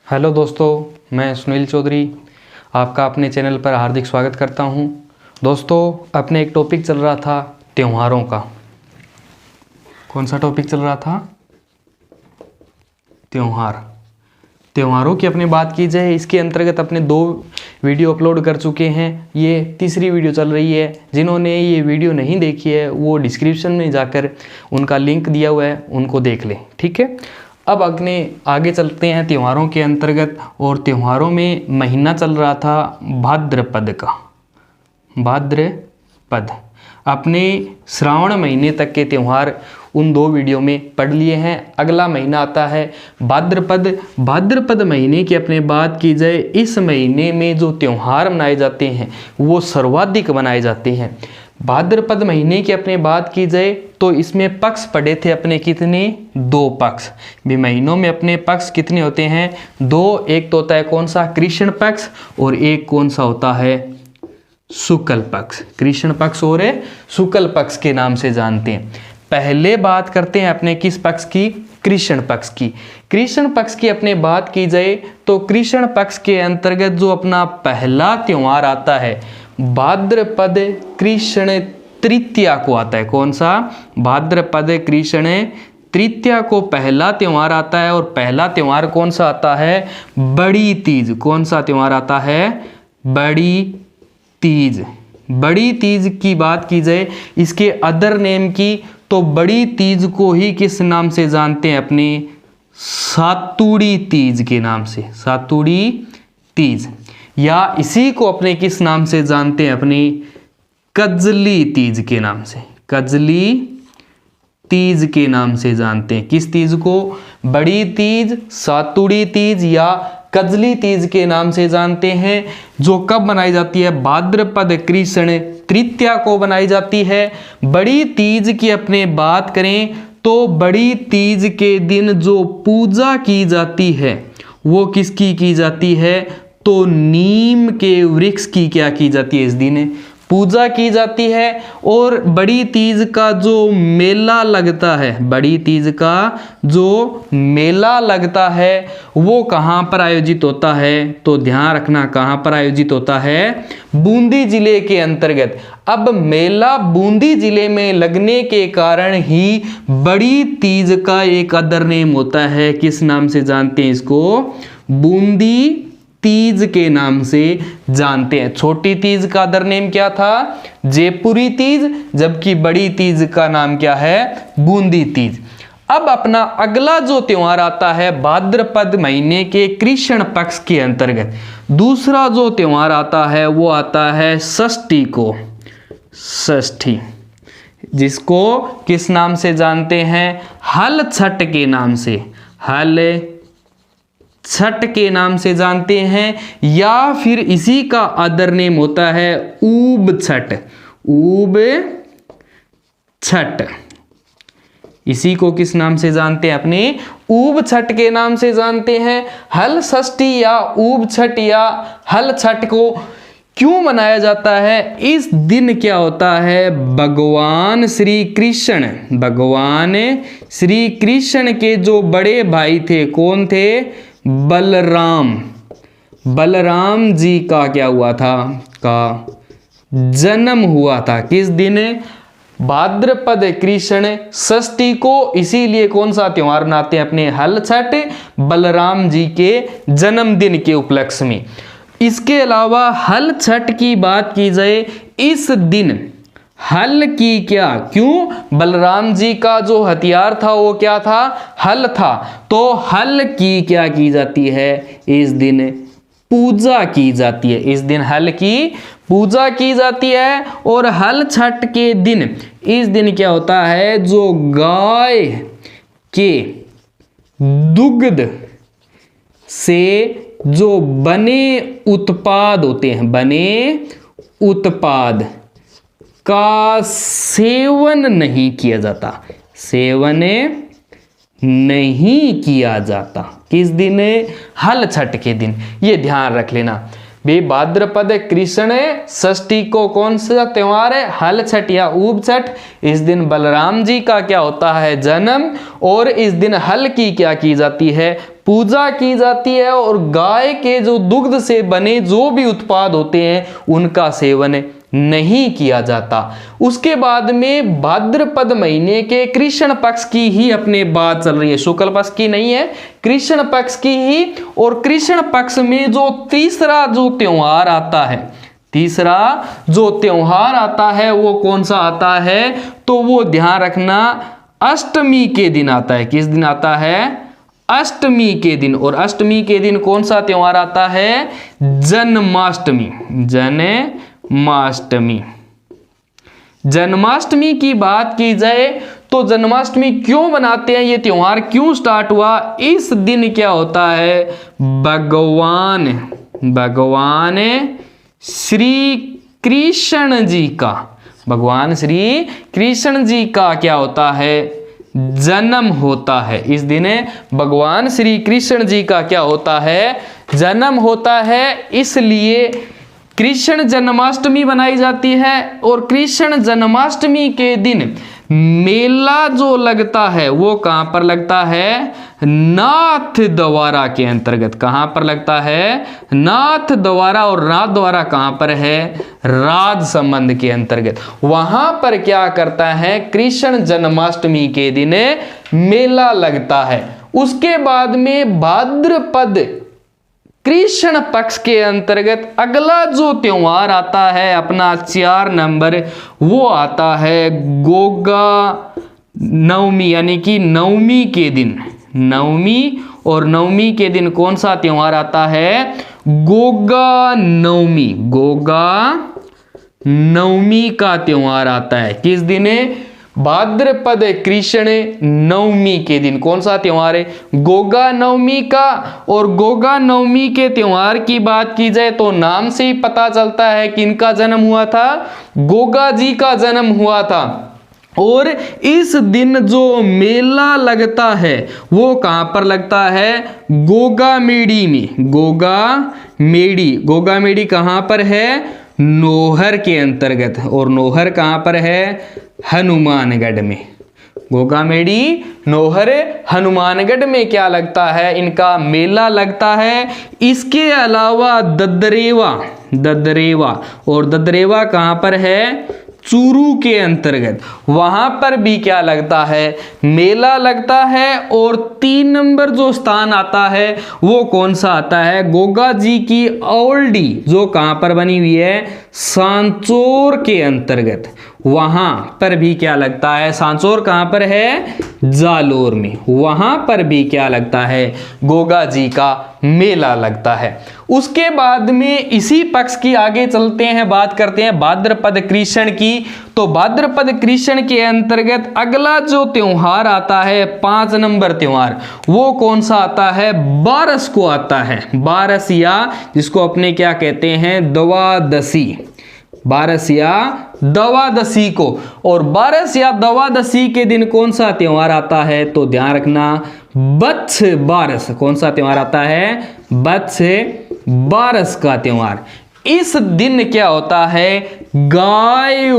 Hello दोस्तों, मैं सुनील चौधरी आपका अपने चैनल पर हार्दिक स्वागत करता हूं। दोस्तों, अपने एक टॉपिक चल रहा था त्योहारों का। कौन सा टॉपिक चल रहा था? त्योहारों की अपनी बात की जाए, इसके अंतर्गत अपने 2 वीडियो अपलोड कर चुके हैं। ये तीसरी वीडियो चल रही है। जिन्होंने ये वीडियो नहीं देखी है वो डिस्क्रिप्शन में जाकर उनका लिंक दिया हुआ है, उनको देख लें। ठीक है, अब अपने आगे चलते हैं त्योहारों के अंतर्गत। और त्योहारों में महीना चल रहा था भाद्रपद का। भाद्रपद अपने श्रावण महीने तक के त्यौहार उन 2 वीडियो में पढ़ लिए हैं। अगला महीना आता है भाद्रपद। भाद्रपद महीने की अपने बात की जाए, इस महीने में जो त्यौहार मनाए जाते हैं वो सर्वाधिक मनाए जाते हैं। भाद्रपद महीने की अपने बात की जाए तो इसमें पक्ष पड़े थे अपने कितने? 2 पक्ष। भी महीनों में अपने पक्ष कितने होते हैं? 2। एक तो होता है कौन सा? कृष्ण पक्ष। और एक कौन सा होता है? शुक्ल पक्ष। कृष्ण पक्ष और शुक्ल पक्ष के नाम से जानते हैं। पहले बात करते हैं अपने किस पक्ष की? कृष्ण पक्ष की। कृष्ण पक्ष की अपने बात की जाए तो कृष्ण पक्ष के अंतर्गत जो अपना पहला त्योहार आता है भाद्रपद कृष्ण तृतीया को आता है। कौन सा? भाद्रपद कृष्ण तृतीया को पहला त्योहार आता है। और पहला त्योहार कौन सा आता है? बड़ी तीज। कौन सा त्योहार आता है? बड़ी तीज। बड़ी तीज की बात की जाए, इसके अदर नेम की तो बड़ी तीज को ही किस नाम से जानते हैं? अपने सातुड़ी तीज के नाम से। सातुड़ी तीज। या इसी को अपने किस नाम से जानते हैं? अपनी कजली तीज के नाम से। कजली तीज के नाम से जानते हैं। किस तीज को? बड़ी तीज, सातुड़ी तीज या कजली तीज के नाम से जानते हैं। जो कब मनाई जाती है? भाद्रपद कृष्ण तृतीया को बनाई जाती है। बड़ी तीज की अपने बात करें तो बड़ी तीज के दिन जो पूजा की जाती है वो किसकी की जाती है? तो नीम के वृक्ष की क्या की जाती है? इस दिन पूजा की जाती है। और बड़ी तीज का जो मेला लगता है, बड़ी तीज का जो मेला लगता है वो कहाँ पर आयोजित होता है? तो ध्यान रखना, कहाँ पर आयोजित होता है? बूंदी जिले के अंतर्गत। अब मेला बूंदी जिले में लगने के कारण ही बड़ी तीज का एक अदर नेम होता है। किस नाम से जानते हैं इसको? बूंदी तीज के नाम से जानते हैं। छोटी तीज का अदर नेम क्या था? जयपुरी तीज। जबकि बड़ी तीज का नाम क्या है? बूंदी तीज। अब अपना अगला जो त्योहार आता है भाद्रपद महीने के कृष्ण पक्ष के अंतर्गत, दूसरा जो त्योहार आता है वो आता है षष्ठी को। षष्ठी, जिसको किस नाम से जानते हैं? हल छठ के नाम से। हल छठ के नाम से जानते हैं। या फिर इसी का अदर नेम होता है ऊब छठ। ऊब छठ। इसी को किस नाम से जानते हैं? अपने ऊब छठ के नाम से जानते हैं। हल षष्ठी या ऊब छठ या हल छठ को क्यों मनाया जाता है? इस दिन क्या होता है? भगवान श्री कृष्ण, भगवान श्री कृष्ण के जो बड़े भाई थे, कौन थे? बलराम। बलराम जी का क्या हुआ था? का जन्म हुआ था। किस दिन? भाद्रपद कृष्ण षष्ठी को। इसीलिए कौन सा त्योहार मनाते हैं? अपने हल छठ, बलराम जी के जन्मदिन के उपलक्ष्य में। इसके अलावा हल छठ की बात की जाए, इस दिन हल की क्या? क्यों? बलराम जी का जो हथियार था वो क्या था? हल था। तो हल की क्या की जाती है? इस दिन पूजा की जाती है। इस दिन हल की पूजा की जाती है। और हल छठ के दिन, इस दिन क्या होता है? जो गाय के दुग्ध से जो बने उत्पाद होते हैं, बने उत्पाद का सेवन नहीं किया जाता। सेवन नहीं किया जाता। किस दिन? हल छठ के दिन। ये ध्यान रख लेना। बे भाद्रपद कृष्ण षष्ठी को कौन सा त्योहार है? हल छठ या ऊब छठ। इस दिन बलराम जी का क्या होता है? जन्म। और इस दिन हल की क्या की जाती है? पूजा की जाती है और गाय के जो दुग्ध से बने जो भी उत्पाद होते हैं उनका सेवन नहीं किया जाता। उसके बाद में भाद्रपद महीने के कृष्ण पक्ष की ही अपने बात चल रही है, शुक्ल पक्ष की नहीं है, कृष्ण पक्ष की ही। और कृष्ण पक्ष में जो तीसरा जो त्योहार आता है, तीसरा जो त्योहार आता है वो कौन सा आता है, तो वो ध्यान रखना अष्टमी के दिन आता है। किस दिन आता है? अष्टमी के दिन। और अष्टमी के दिन कौन सा त्योहार आता है? जन्माष्टमी। जन्माष्टमी। जन्माष्टमी की बात की जाए तो जन्माष्टमी क्यों बनाते हैं, ये त्योहार क्यों स्टार्ट हुआ? इस दिन क्या होता है, भगवान श्री कृष्ण जी का, भगवान श्री कृष्ण जी का क्या होता है, जन्म होता है। इस दिन भगवान श्री कृष्ण जी का क्या होता है, जन्म होता है। इसलिए कृष्ण जन्माष्टमी बनाई जाती है। और कृष्ण जन्माष्टमी के दिन मेला जो लगता है वो कहां पर लगता है, नाथ द्वारा के अंतर्गत। कहां पर लगता है, नाथ द्वारा। और नाथ द्वारा कहां पर है, राजसमंद के अंतर्गत। वहां पर क्या करता है, कृष्ण जन्माष्टमी के दिन मेला लगता है। उसके बाद में भाद्रपद कृष्ण पक्ष के अंतर्गत अगला जो त्योहार आता है अपना 4 नंबर, वो आता है गोगा नवमी, यानी कि नवमी के दिन। नवमी, और नवमी के दिन कौन सा त्योहार आता है, गोगा नवमी। गोगा नवमी का त्योहार आता है। किस दिन? भाद्रपद कृष्ण नवमी के दिन। कौन सा त्योहार है, गोगा नवमी का। और गोगा नवमी के त्योहार की बात की जाए तो नाम से ही पता चलता है कि इनका जन्म हुआ था, गोगा जी का जन्म हुआ था। और इस दिन जो मेला लगता है वो कहां पर लगता है, गोगा मेड़ी में। गोगा मेड़ी, गोगा मेड़ी कहां पर है, नोहर के अंतर्गत। और नोहर कहां पर है, हनुमानगढ़ में। गोगा मेड़ी नोहर हनुमानगढ़ में क्या लगता है, इनका मेला लगता है। इसके अलावा ददरेवा, ददरेवा, और ददरेवा कहां पर है, चूरू के अंतर्गत। वहां पर भी क्या लगता है, मेला लगता है। और 3 नंबर जो स्थान आता है वो कौन सा आता है, गोगा जी की औल्डी, जो कहां पर बनी हुई है, सांचौर के अंतर्गत। वहां पर भी क्या लगता है, सांचौर कहां पर है, जालोर में। वहां पर भी क्या लगता है, गोगा जी का मेला लगता है। उसके बाद में इसी पक्ष की आगे चलते हैं, बात करते हैं भाद्रपद कृष्ण की। तो भाद्रपद कृष्ण के अंतर्गत अगला जो त्योहार आता है 5 नंबर त्योहार, वो कौन सा आता है, बारस को आता है। बारस, या जिसको अपने क्या कहते हैं, द्वादशी। बारस या द्वादशी को। और बारस या द्वादशी के दिन कौन सा त्योहार आता है, तो ध्यान रखना, बच्छ बारस। कौन सा त्योहार आता है, बच्छ बारस का त्योहार। इस दिन क्या होता है, गाय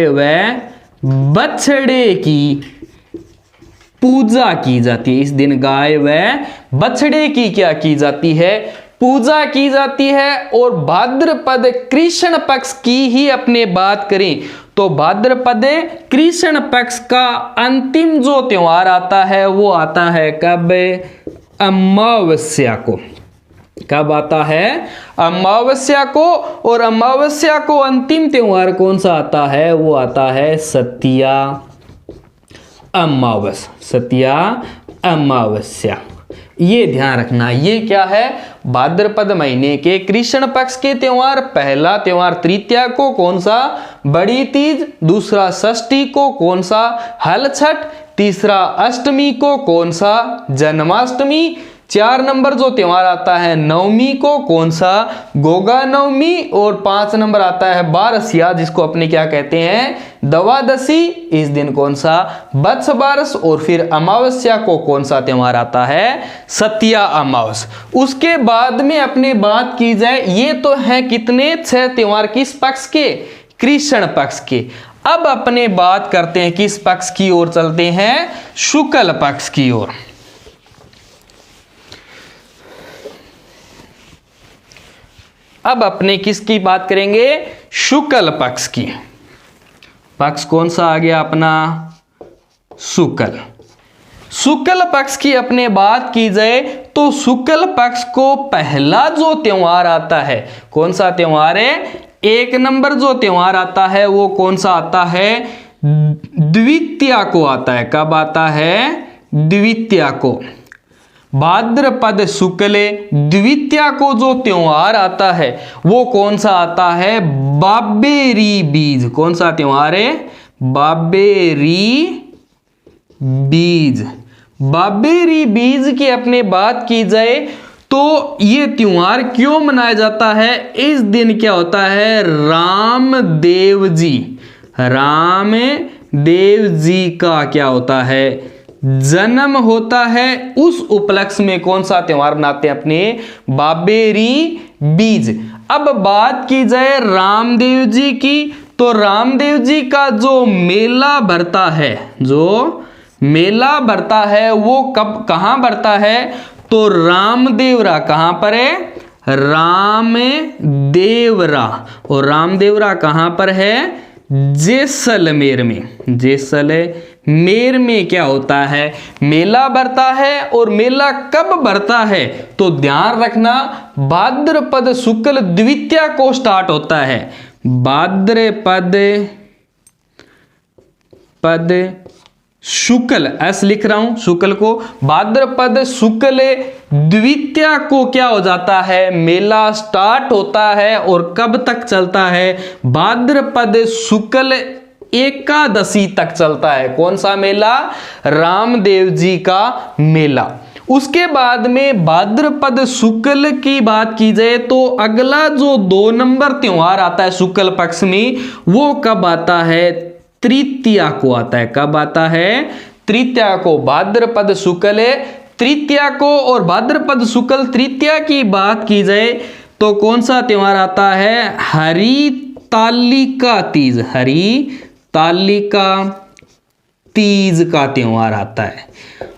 व बछड़े की पूजा की जाती है। इस दिन गाय व बछड़े की क्या की जाती है, पूजा की जाती है। और भाद्रपद कृष्ण पक्ष की ही अपने बात करें तो भाद्रपद कृष्ण पक्ष का अंतिम जो त्योहार आता है वो आता है कब, अमावस्या को। कब आता है, अमावस्या को। और अमावस्या को अंतिम त्योहार कौन सा आता है, वो आता है सतिया अमावस। सतिया अमावस्या, ये ध्यान रखना। ये क्या है, भाद्रपद महीने के कृष्ण पक्ष के त्योहार। पहला त्योहार तृतीया को कौन सा, बड़ी तीज। दूसरा षष्ठी को कौन सा, हल छठ। तीसरा अष्टमी को कौन सा, जन्माष्टमी। 4 नंबर जो त्योहार आता है नवमी को कौन सा, गोगा नवमी। और 5 नंबर आता है बारसिया, जिसको अपने क्या कहते हैं, द्वादशी। इस दिन कौन सा, बत्स बारस। और फिर अमावस्या को कौन सा त्योहार आता है, सतिया अमावस। उसके बाद में अपने बात की जाए, ये तो है कितने, 6 त्योहार किस पक्ष के, कृष्ण पक्ष के। अब अपने बात करते हैं किस पक्ष की ओर चलते हैं, शुक्ल पक्ष की ओर। अब अपने किसकी बात करेंगे, शुक्ल पक्ष की। पक्ष कौन सा आ गया अपना, शुक्ल। शुक्ल पक्ष की अपने बात की जाए तो शुक्ल पक्ष को पहला जो त्योहार आता है, कौन सा त्योहार है, 1 नंबर जो त्योहार आता है वो कौन सा आता है, द्वितीया को आता है। कब आता है, द्वितीया को। भाद्रपद शुक्ल द्वितीया को जो त्योहार आता है वो कौन सा आता है, बाबेरी बीज। कौन सा त्योहार है, बाबेरी बीज। बाबेरी बीज की अपने बात की जाए तो ये त्योहार क्यों मनाया जाता है, इस दिन क्या होता है, रामदेव जी का क्या होता है, जन्म होता है। उस उपलक्ष्य में कौन सा त्योहार मनाते हैं अपने, बाबेरी बीज। अब बात की जाए रामदेव जी की तो रामदेव जी का जो मेला भरता है, जो मेला भरता है वो कब कहां भरता है, तो रामदेवरा। कहां पर है, रामदेवरा। और रामदेवरा कहां पर है, जैसलमेर में। जैसलमेर में क्या होता है, मेला भरता है। और मेला कब भरता है, तो ध्यान रखना भाद्रपद शुक्ल द्वितीया को स्टार्ट होता है। भाद्रपद शुक्ल, एस लिख रहा हूं शुक्ल को, भाद्रपद शुक्ल द्वितीया को क्या हो जाता है, मेला स्टार्ट होता है। और कब तक चलता है, भाद्रपद शुक्ल एकादशी तक चलता है। कौन सा मेला, रामदेव जी का मेला। उसके बाद में भाद्रपद शुक्ल की बात की जाए तो अगला जो 2 नंबर त्योहार आता है शुक्ल पक्ष में वो कब आता है, तृतीया को आता है। कब आता है, तृतीया को। भाद्रपद शुक्ल तृतीया को। और भाद्रपद शुक्ल तृतीया की बात की जाए तो कौन सा त्योहार आता है, हरितालिका तीज। हरितालिका तीज का त्योहार आता है।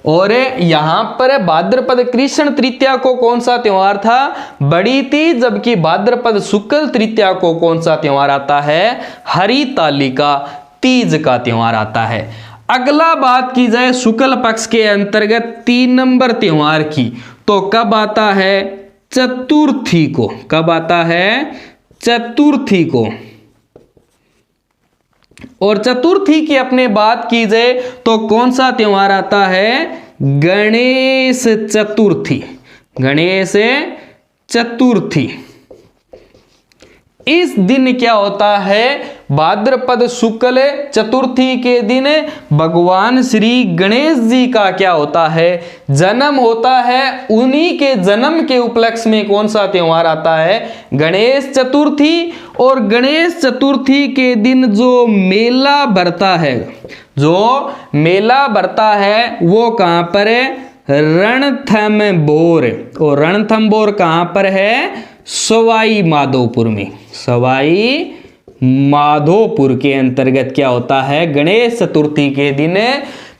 और यहां पर भाद्रपद कृष्ण तृतीया को कौन सा त्योहार था, बड़ी तीज। जबकि भाद्रपद शुक्ल तृतीया को कौन सा त्योहार आता है, हरितालिका तीज का त्योहार आता है। अगला बात की जाए शुक्ल पक्ष के अंतर्गत 3 नंबर त्योहार की तो कब आता है, चतुर्थी को। कब आता है, चतुर्थी को। और चतुर्थी की अपने बात की जाए तो कौन सा त्योहार आता है, गणेश चतुर्थी। गणेश चतुर्थी। इस दिन क्या होता है, भाद्रपद शुक्ल चतुर्थी के दिन भगवान श्री गणेश जी का क्या होता है, जन्म होता है। उन्हीं के जन्म के उपलक्ष्य में कौन सा त्योहार आता है, गणेश चतुर्थी। और गणेश चतुर्थी के दिन जो मेला भरता है, जो मेला भरता है वो कहां पर है, रणथंभौर। और रणथंभौर कहां पर है, सवाई माधोपुर में। सवाई माधोपुर के अंतर्गत क्या होता है, गणेश चतुर्थी के दिन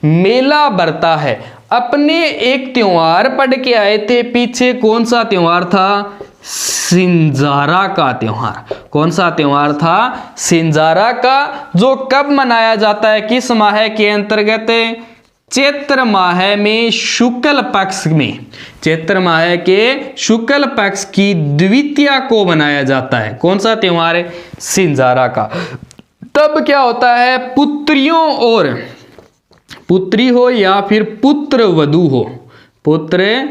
मेला भरता है। अपने एक त्योहार पढ़ के आए थे पीछे, कौन सा त्योहार था, सिंजारा का त्योहार। कौन सा त्योहार था, सिंजारा का। जो कब मनाया जाता है, किस माह के अंतर्गत, चैत्र माह में शुक्ल पक्ष में। चैत्र माह के शुक्ल पक्ष की द्वितीया को मनाया जाता है। कौन सा त्योहार है, सिंजारा का। तब क्या होता है, पुत्रियों और पुत्री हो या फिर पुत्र वधू हो, पुत्र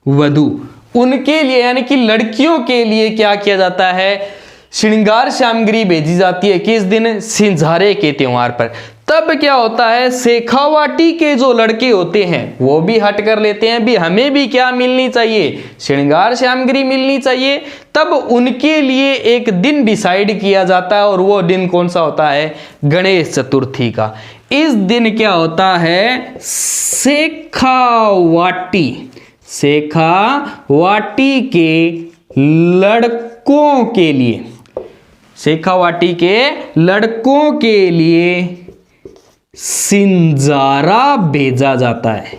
वधु, उनके लिए यानी कि लड़कियों के लिए क्या किया जाता है, श्रृंगार सामग्री भेजी जाती है। किस दिन, सिंजारे के त्योहार पर। तब क्या होता है, शेखावाटी के जो लड़के होते हैं वो भी हट कर लेते हैं, भी हमें भी क्या मिलनी चाहिए, श्रृंगार सामग्री मिलनी चाहिए। तब उनके लिए एक दिन डिसाइड किया जाता है और वो दिन कौन सा होता है, गणेश चतुर्थी का। इस दिन क्या होता है, शेखावाटी के लड़कों के लिए, शेखावाटी के लड़कों के लिए सिंजारा भेजा जाता है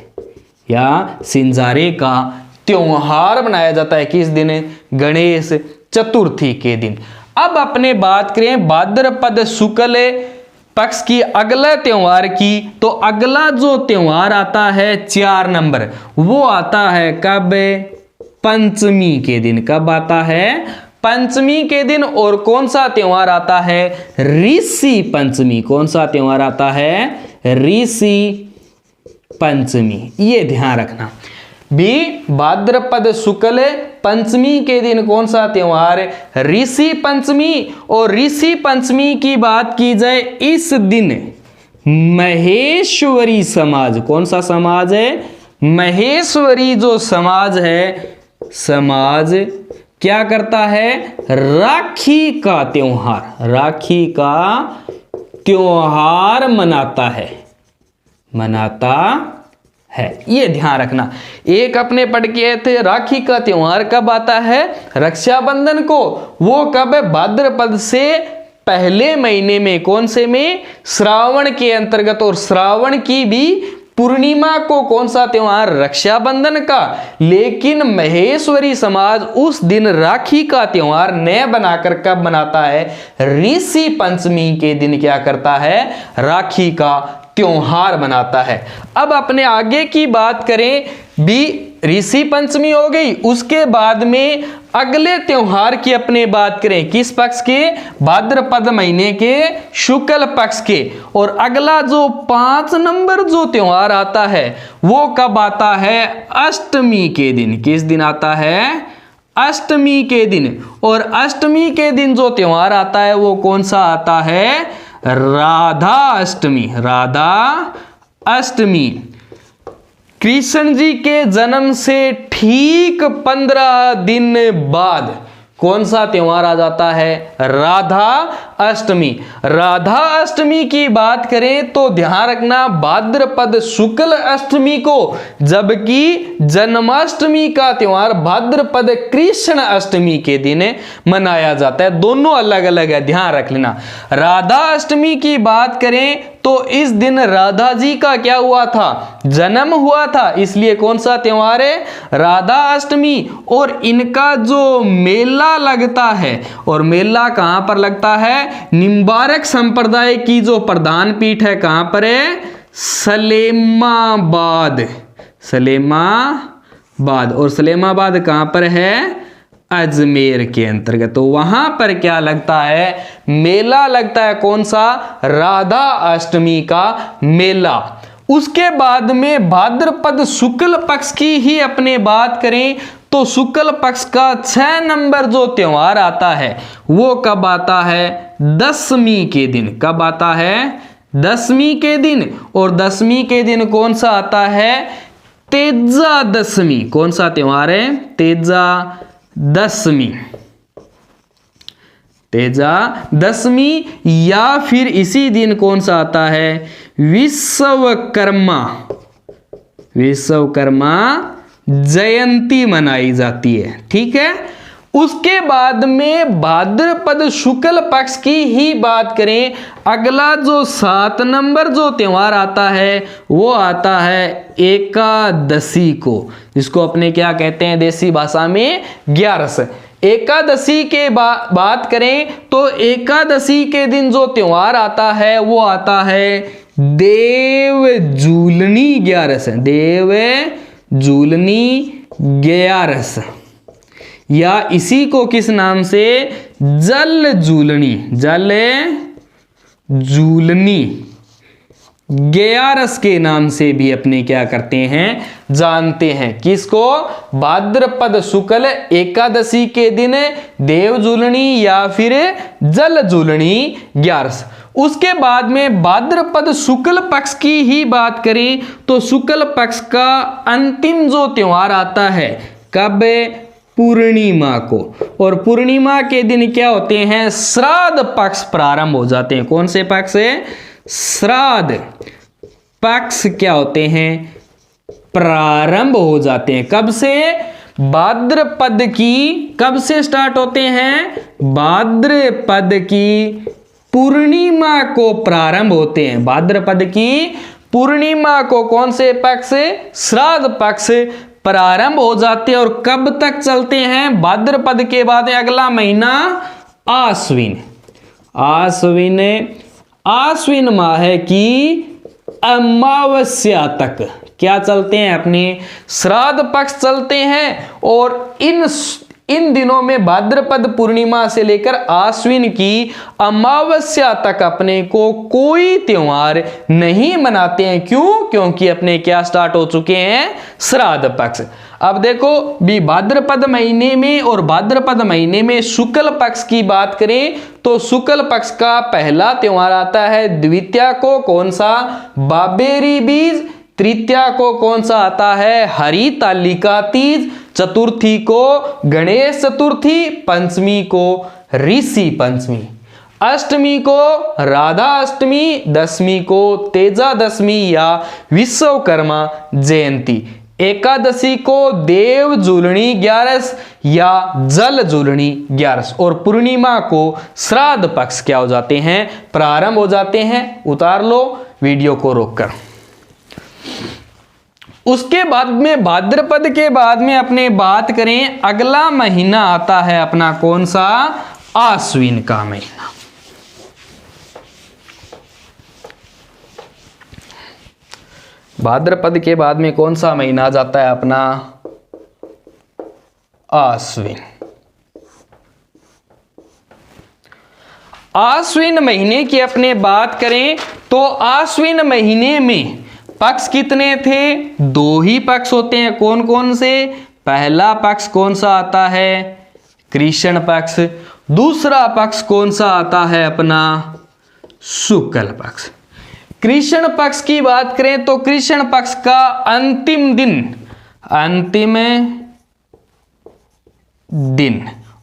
या सिंजारे का त्योहार मनाया जाता है। किस दिन, गणेश चतुर्थी के दिन। अब अपने बात करें भाद्रपद शुक्ल पक्ष की अगले त्योहार की, तो अगला जो त्योहार आता है 4 नंबर, वो आता है कब? पंचमी के दिन। कब आता है? पंचमी के दिन। और कौन सा त्योहार आता है? ऋषि पंचमी। कौन सा त्योहार आता है? ऋषि पंचमी। ये ध्यान रखना भी, भाद्रपद शुक्ल पंचमी के दिन कौन सा त्योहार? ऋषि पंचमी। और ऋषि पंचमी की बात की जाए, इस दिन महेश्वरी समाज, कौन सा समाज है? महेश्वरी जो समाज है, समाज क्या करता है? राखी का त्योहार, राखी का त्योहार मनाता है, मनाता है। ये ध्यान रखना। एक अपने पढ़ के थे, राखी का त्योहार कब आता है? रक्षाबंधन को। वो कब है? भाद्रपद से पहले महीने में। कौन से में? श्रावण के अंतर्गत। और श्रावण की भी पूर्णिमा को कौन सा त्योहार? रक्षाबंधन का। लेकिन महेश्वरी समाज उस दिन राखी का त्योहार न बनाकर कब मनाता है? ऋषि पंचमी के दिन क्या करता है? राखी का त्योहार मनाता है। अब अपने आगे की बात करें भी, ऋषि पंचमी हो गई, उसके बाद में अगले त्योहार की अपने बात करें, किस पक्ष के? भाद्रपद महीने के शुक्ल पक्ष के। और अगला जो 5 नंबर जो त्योहार आता है, वो कब आता है? अष्टमी के दिन। किस दिन आता है? अष्टमी के दिन। और अष्टमी के दिन जो त्योहार आता है, वो कौन सा आता है? राधा अष्टमी। राधा अष्टमी। कृष्ण जी के जन्म से ठीक 15 दिन बाद कौन सा त्योहार आ जाता है? राधा अष्टमी। राधा अष्टमी की बात करें तो ध्यान रखना, भाद्रपद शुक्ल अष्टमी को, जबकि जन्माष्टमी का त्योहार भाद्रपद कृष्ण अष्टमी के दिन मनाया जाता है। दोनों अलग अलग है, ध्यान रख लेना। राधा अष्टमी की बात करें तो इस दिन राधा जी का क्या हुआ था? जन्म हुआ था, इसलिए कौन सा त्योहार है? राधा अष्टमी। और इनका जो मेला लगता है, और मेला कहां पर लगता है? निम्बारक संप्रदाय की जो प्रधान पीठ है, कहां पर है? सलेमाबाद। सलेमाबाद। और सलेमाबाद कहां पर है? अजमेर के अंतर्गत। तो वहां पर क्या लगता है? मेला लगता है। कौन सा? राधा अष्टमी का मेला। उसके बाद में भाद्रपद शुक्ल पक्ष की ही अपने बात करें तो शुक्ल पक्ष का 6 नंबर जो त्योहार आता है, वो कब आता है? दशमी के दिन। कब आता है? दशमी के दिन। और दशमी के दिन कौन सा आता है? तेजा दशमी। कौन सा त्योहार है? तेजा दशमी। तेजा दशमी। या फिर इसी दिन कौन सा आता है? विश्वकर्मा। विश्वकर्मा जयंती मनाई जाती है। ठीक है। उसके बाद में भाद्रपद शुक्ल पक्ष की ही बात करें, अगला जो 7 नंबर जो त्योहार आता है, वो आता है एकादशी को, जिसको अपने क्या कहते हैं देसी भाषा में? ग्यारस। एकादशी के बात करें तो एकादशी के दिन जो त्योहार आता है, वो आता है देव जूलनी ग्यारस। देव जूलनी ग्यारस, या इसी को किस नाम से? जल जूलनी। जल जूलनी ग्यारस के नाम से भी अपने क्या करते हैं? जानते हैं। किसको? भाद्रपद शुक्ल एकादशी के दिन देव जूलनी या फिर जल जूलनी ग्यारस। उसके बाद में भाद्रपद शुक्ल पक्ष की ही बात करें तो शुक्ल पक्ष का अंतिम जो त्योहार आता है, कब? पूर्णिमा को। और पूर्णिमा के दिन क्या होते हैं? श्राद्ध पक्ष प्रारंभ हो जाते हैं। कौन से पक्ष है? श्राद्ध पक्ष क्या होते हैं? प्रारंभ हो जाते हैं। कब से? भाद्रपद की, कब से स्टार्ट होते हैं? भाद्रपद की पूर्णिमा को प्रारंभ होते हैं। भाद्रपद की पूर्णिमा को कौन से पक्ष? श्राद्ध पक्ष प्रारंभ हो जाते हैं और कब तक चलते हैं? भाद्रपद के बाद अगला महीना आश्विन। आश्विन आश्विन माह की अमावस्या तक क्या चलते हैं? अपने श्राद्ध पक्ष चलते हैं। और इन दिनों में भाद्रपद पूर्णिमा से लेकर आश्विन की अमावस्या तक अपने को कोई त्योहार नहीं मनाते हैं। क्यों? क्योंकि अपने क्या स्टार्ट हो चुके हैं? श्राद्ध पक्ष। अब देखो भी भाद्रपद महीने में और भाद्रपद महीने में शुक्ल पक्ष की बात करें तो शुक्ल पक्ष का पहला त्योहार आता है द्वितीया को कौन सा? बाबेरी बीज। तृतीया को कौन सा आता है? हरितालिका तीज। चतुर्थी को गणेश चतुर्थी। पंचमी को ऋषि पंचमी। अष्टमी को राधा अष्टमी। दशमी को तेजा दशमी या विश्वकर्मा जयंती। एकादशी को देव जुलनी 11 या जल जुलनी 11 और पूर्णिमा को श्राद्ध पक्ष क्या हो जाते हैं? प्रारंभ हो जाते हैं। उतार लो वीडियो को रोककर। उसके बाद में भाद्रपद के बाद में अपने बात करें अगला महीना आता है अपना कौन सा? आश्विन का महीना। भाद्रपद के बाद में कौन सा महीना आ जाता है अपना? आश्विन। आश्विन महीने की अपने बात करें तो आश्विन महीने में पक्ष कितने थे? 2 ही पक्ष होते हैं। कौन कौन से? पहला पक्ष कौन सा आता है? कृष्ण पक्ष। दूसरा पक्ष कौन सा आता है अपना? शुक्ल पक्ष। कृष्ण पक्ष की बात करें तो कृष्ण पक्ष का अंतिम दिन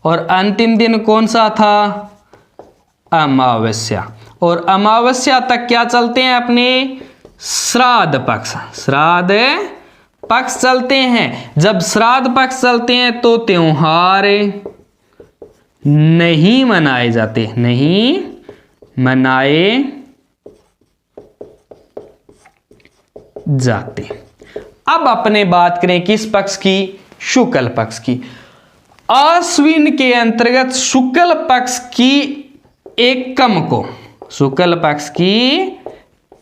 और अंतिम दिन कौन सा था? अमावस्या। और अमावस्या तक क्या चलते हैं अपने? श्राद्ध पक्ष। श्राद्ध पक्ष चलते हैं। जब श्राद्ध पक्ष चलते हैं तो त्योहार नहीं मनाए जाते, नहीं मनाए जाते। अब अपने बात करें किस पक्ष की? शुक्ल पक्ष की। आश्विन के अंतर्गत शुक्ल पक्ष की एकम को, शुक्ल पक्ष की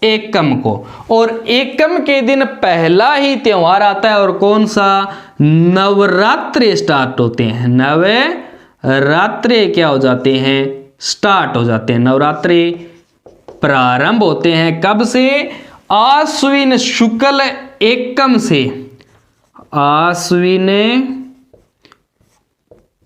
एकम को, और एकम के दिन पहला ही त्योहार आता है और कौन सा? नवरात्रे स्टार्ट होते हैं। नवरात्रे क्या हो जाते हैं? स्टार्ट हो जाते हैं। नवरात्रे प्रारंभ होते हैं कब से? आश्विन शुक्ल एकम से। आश्विन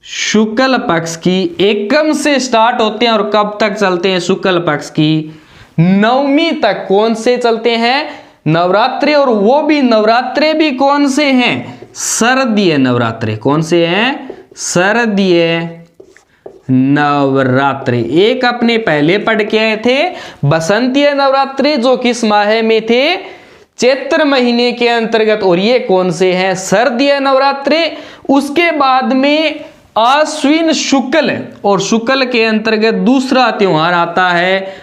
शुक्ल पक्ष की एकम से स्टार्ट होते हैं और कब तक चलते हैं? शुक्ल पक्ष की नवमी तक। कौन से चलते हैं? नवरात्रे। और वो भी नवरात्रे भी कौन से हैं? शरदीय नवरात्रे। कौन से हैं? शरदीय नवरात्रे। एक अपने पहले पढ़ के आए थे बसंतीय नवरात्रे जो किस माह में थे? चैत्र महीने के अंतर्गत। और ये कौन से हैं? शरदीय नवरात्रे। उसके बाद में आश्विन शुक्ल और शुक्ल के अंतर्गत दूसरा त्योहार आता है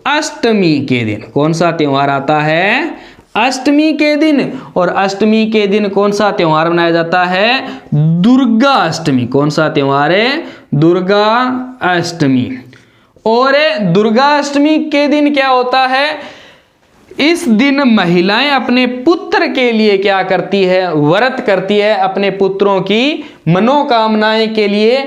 अष्टमी के दिन। कौन सा त्योहार आता है? अष्टमी के दिन। और अष्टमी के दिन कौन सा त्योहार मनाया जाता है? दुर्गा अष्टमी। कौन सा त्योहार है? दुर्गा अष्टमी। और दुर्गा अष्टमी के दिन क्या होता है? इस दिन महिलाएं अपने पुत्र के लिए क्या करती है? व्रत करती है। अपने पुत्रों की मनोकामनाएं के लिए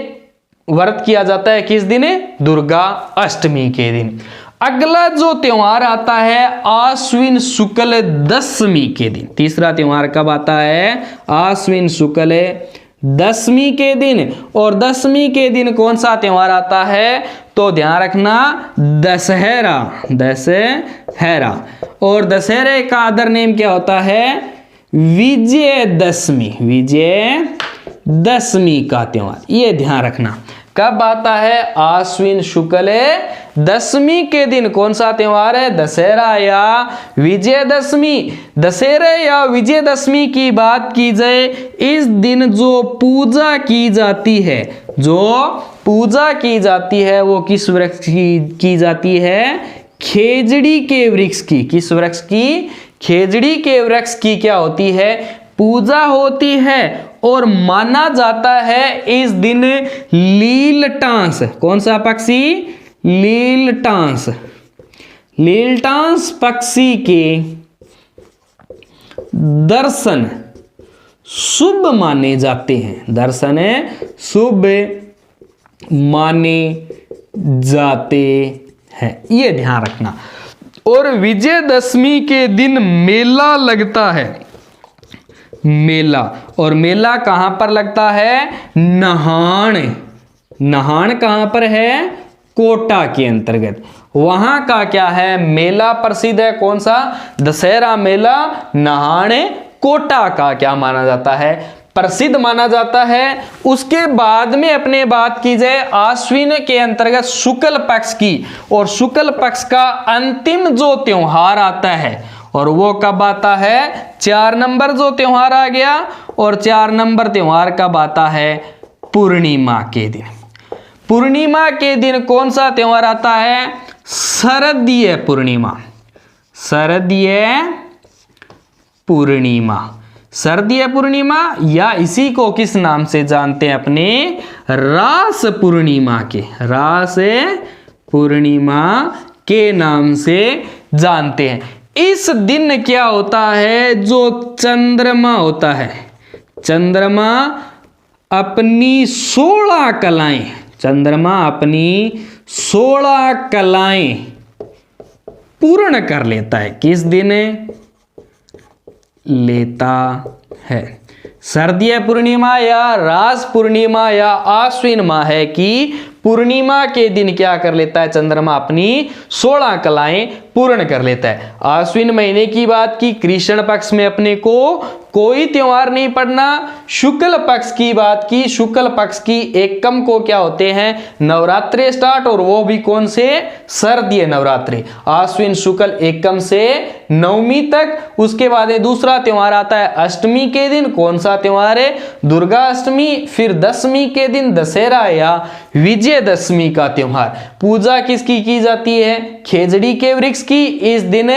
व्रत किया जाता है। किस दिन? दुर्गा अष्टमी के दिन। अगला जो त्योहार आता है आश्विन शुक्ल दशमी के दिन। तीसरा त्योहार कब आता है? आश्विन शुक्ल दशमी के दिन। और दशमी के दिन कौन सा त्योहार आता है? तो ध्यान रखना, दशहरा। दशहरा। और दशहरे का अदर नेम क्या होता है? विजयदशमी। विजयदशमी का त्योहार, ये ध्यान रखना। कब आता है? आश्विन शुक्ल दशमी के दिन। कौन सा त्योहार है? दशहरा या विजयदशमी। दशहरे या विजयदशमी की बात की जाए, इस दिन जो पूजा की जाती है, वो किस वृक्ष की जाती है? खेजड़ी के वृक्ष की। किस वृक्ष की? खेजड़ी के वृक्ष की क्या होती है? पूजा होती है और माना जाता है इस दिन लीलटांस। कौन सा पक्षी? लीलटांस। लीलटांस पक्षी के दर्शन शुभ माने जाते हैं। दर्शन शुभ माने जाते हैं, ये ध्यान रखना। और विजयदशमी के दिन मेला लगता है। मेला, और मेला कहां पर लगता है? नहान। नहान कहां पर है? कोटा के अंतर्गत। वहां का क्या है? मेला प्रसिद्ध है। कौन सा? दशहरा मेला नहान कोटा का क्या माना जाता है? प्रसिद्ध माना जाता है। उसके बाद में अपने बात की जाए आश्विन के अंतर्गत शुक्ल पक्ष की, और शुक्ल पक्ष का अंतिम जो त्योहार आता है, और वो कब आता है? 4 नंबर जो त्योहार आ गया, और 4 नंबर त्योहार कब आता है? पूर्णिमा के दिन। पूर्णिमा के दिन कौन सा त्योहार आता है? शरदीय पूर्णिमा। शरदीय पूर्णिमा। शरदीय पूर्णिमा, या इसी को किस नाम से जानते हैं? अपने रास पूर्णिमा के, रास पूर्णिमा के नाम से जानते हैं। इस दिन क्या होता है? जो चंद्रमा होता है, चंद्रमा अपनी 16 कलाएं, चंद्रमा अपनी 16 कलाएं पूर्ण कर लेता है। किस दिन लेता है? शरदीय पूर्णिमा या रास पूर्णिमा या आश्विन माह की पूर्णिमा के दिन क्या कर लेता है? चंद्रमा अपनी 16 कलाएं पूर्ण कर लेता है। आश्विन महीने की बात की, कृष्ण पक्ष में अपने को कोई त्योहार नहीं पड़ना। शुक्ल पक्ष की बात की, शुक्ल पक्ष की एकम को क्या होते हैं? नवरात्रे स्टार्ट, और वो भी कौन से? शरदीय नवरात्रे। आश्विन शुक्ल एकम से नवमी तक। उसके बाद दूसरा त्योहार आता है अष्टमी के दिन। कौन सा त्योहार है? दुर्गा अष्टमी। फिर दशमी के दिन दशहरा या विजयदशमी का त्योहार। पूजा किसकी की जाती है? खेजड़ी के वृक्ष की। इस दिन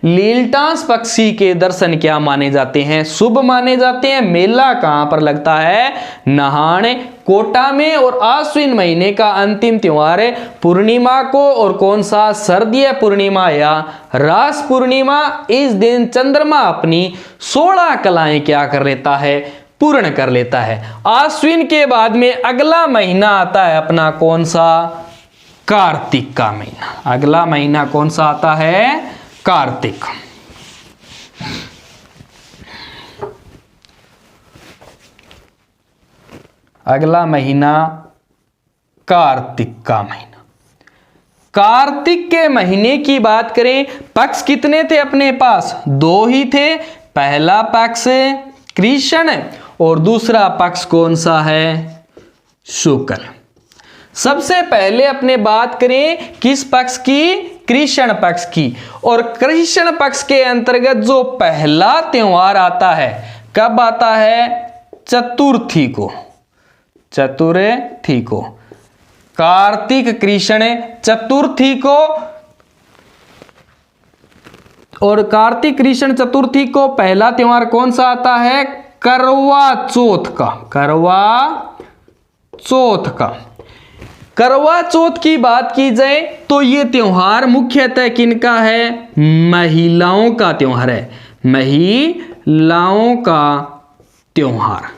लीलटांस पक्षी के दर्शन क्या माने जाते हैं? शुभ माने जाते हैं। मेला कहां पर लगता है? नहान कोटा में। और आश्विन महीने का अंतिम त्योहार है पूर्णिमा को, और कौन सा? शरदीय पूर्णिमा या रास पूर्णिमा। इस दिन चंद्रमा अपनी 16 कलाएं क्या कर लेता है? पूर्ण कर लेता है। आश्विन के बाद में अगला महीना आता है अपना कौन सा? कार्तिक का महीना। अगला महीना कौन सा आता है? कार्तिक। अगला महीना कार्तिक का महीना। कार्तिक के महीने की बात करें, पक्ष कितने थे अपने पास? 2 ही थे। पहला पक्ष कृष्ण, और दूसरा पक्ष कौन सा है? शुक्ल। सबसे पहले अपने बात करें किस पक्ष की? कृष्ण पक्ष की। और कृष्ण पक्ष के अंतर्गत जो पहला त्योहार आता है, कब आता है? चतुर्थी को। चतुर्थी को। कार्तिक कृष्ण चतुर्थी को, और कार्तिक कृष्ण चतुर्थी को पहला त्योहार कौन सा आता है? करवा चौथ का। करवा चौथ का। करवा चौथ की बात की जाए तो ये त्योहार मुख्यतः किनका है? महिलाओं का त्योहार है। महिलाओं का त्योहार।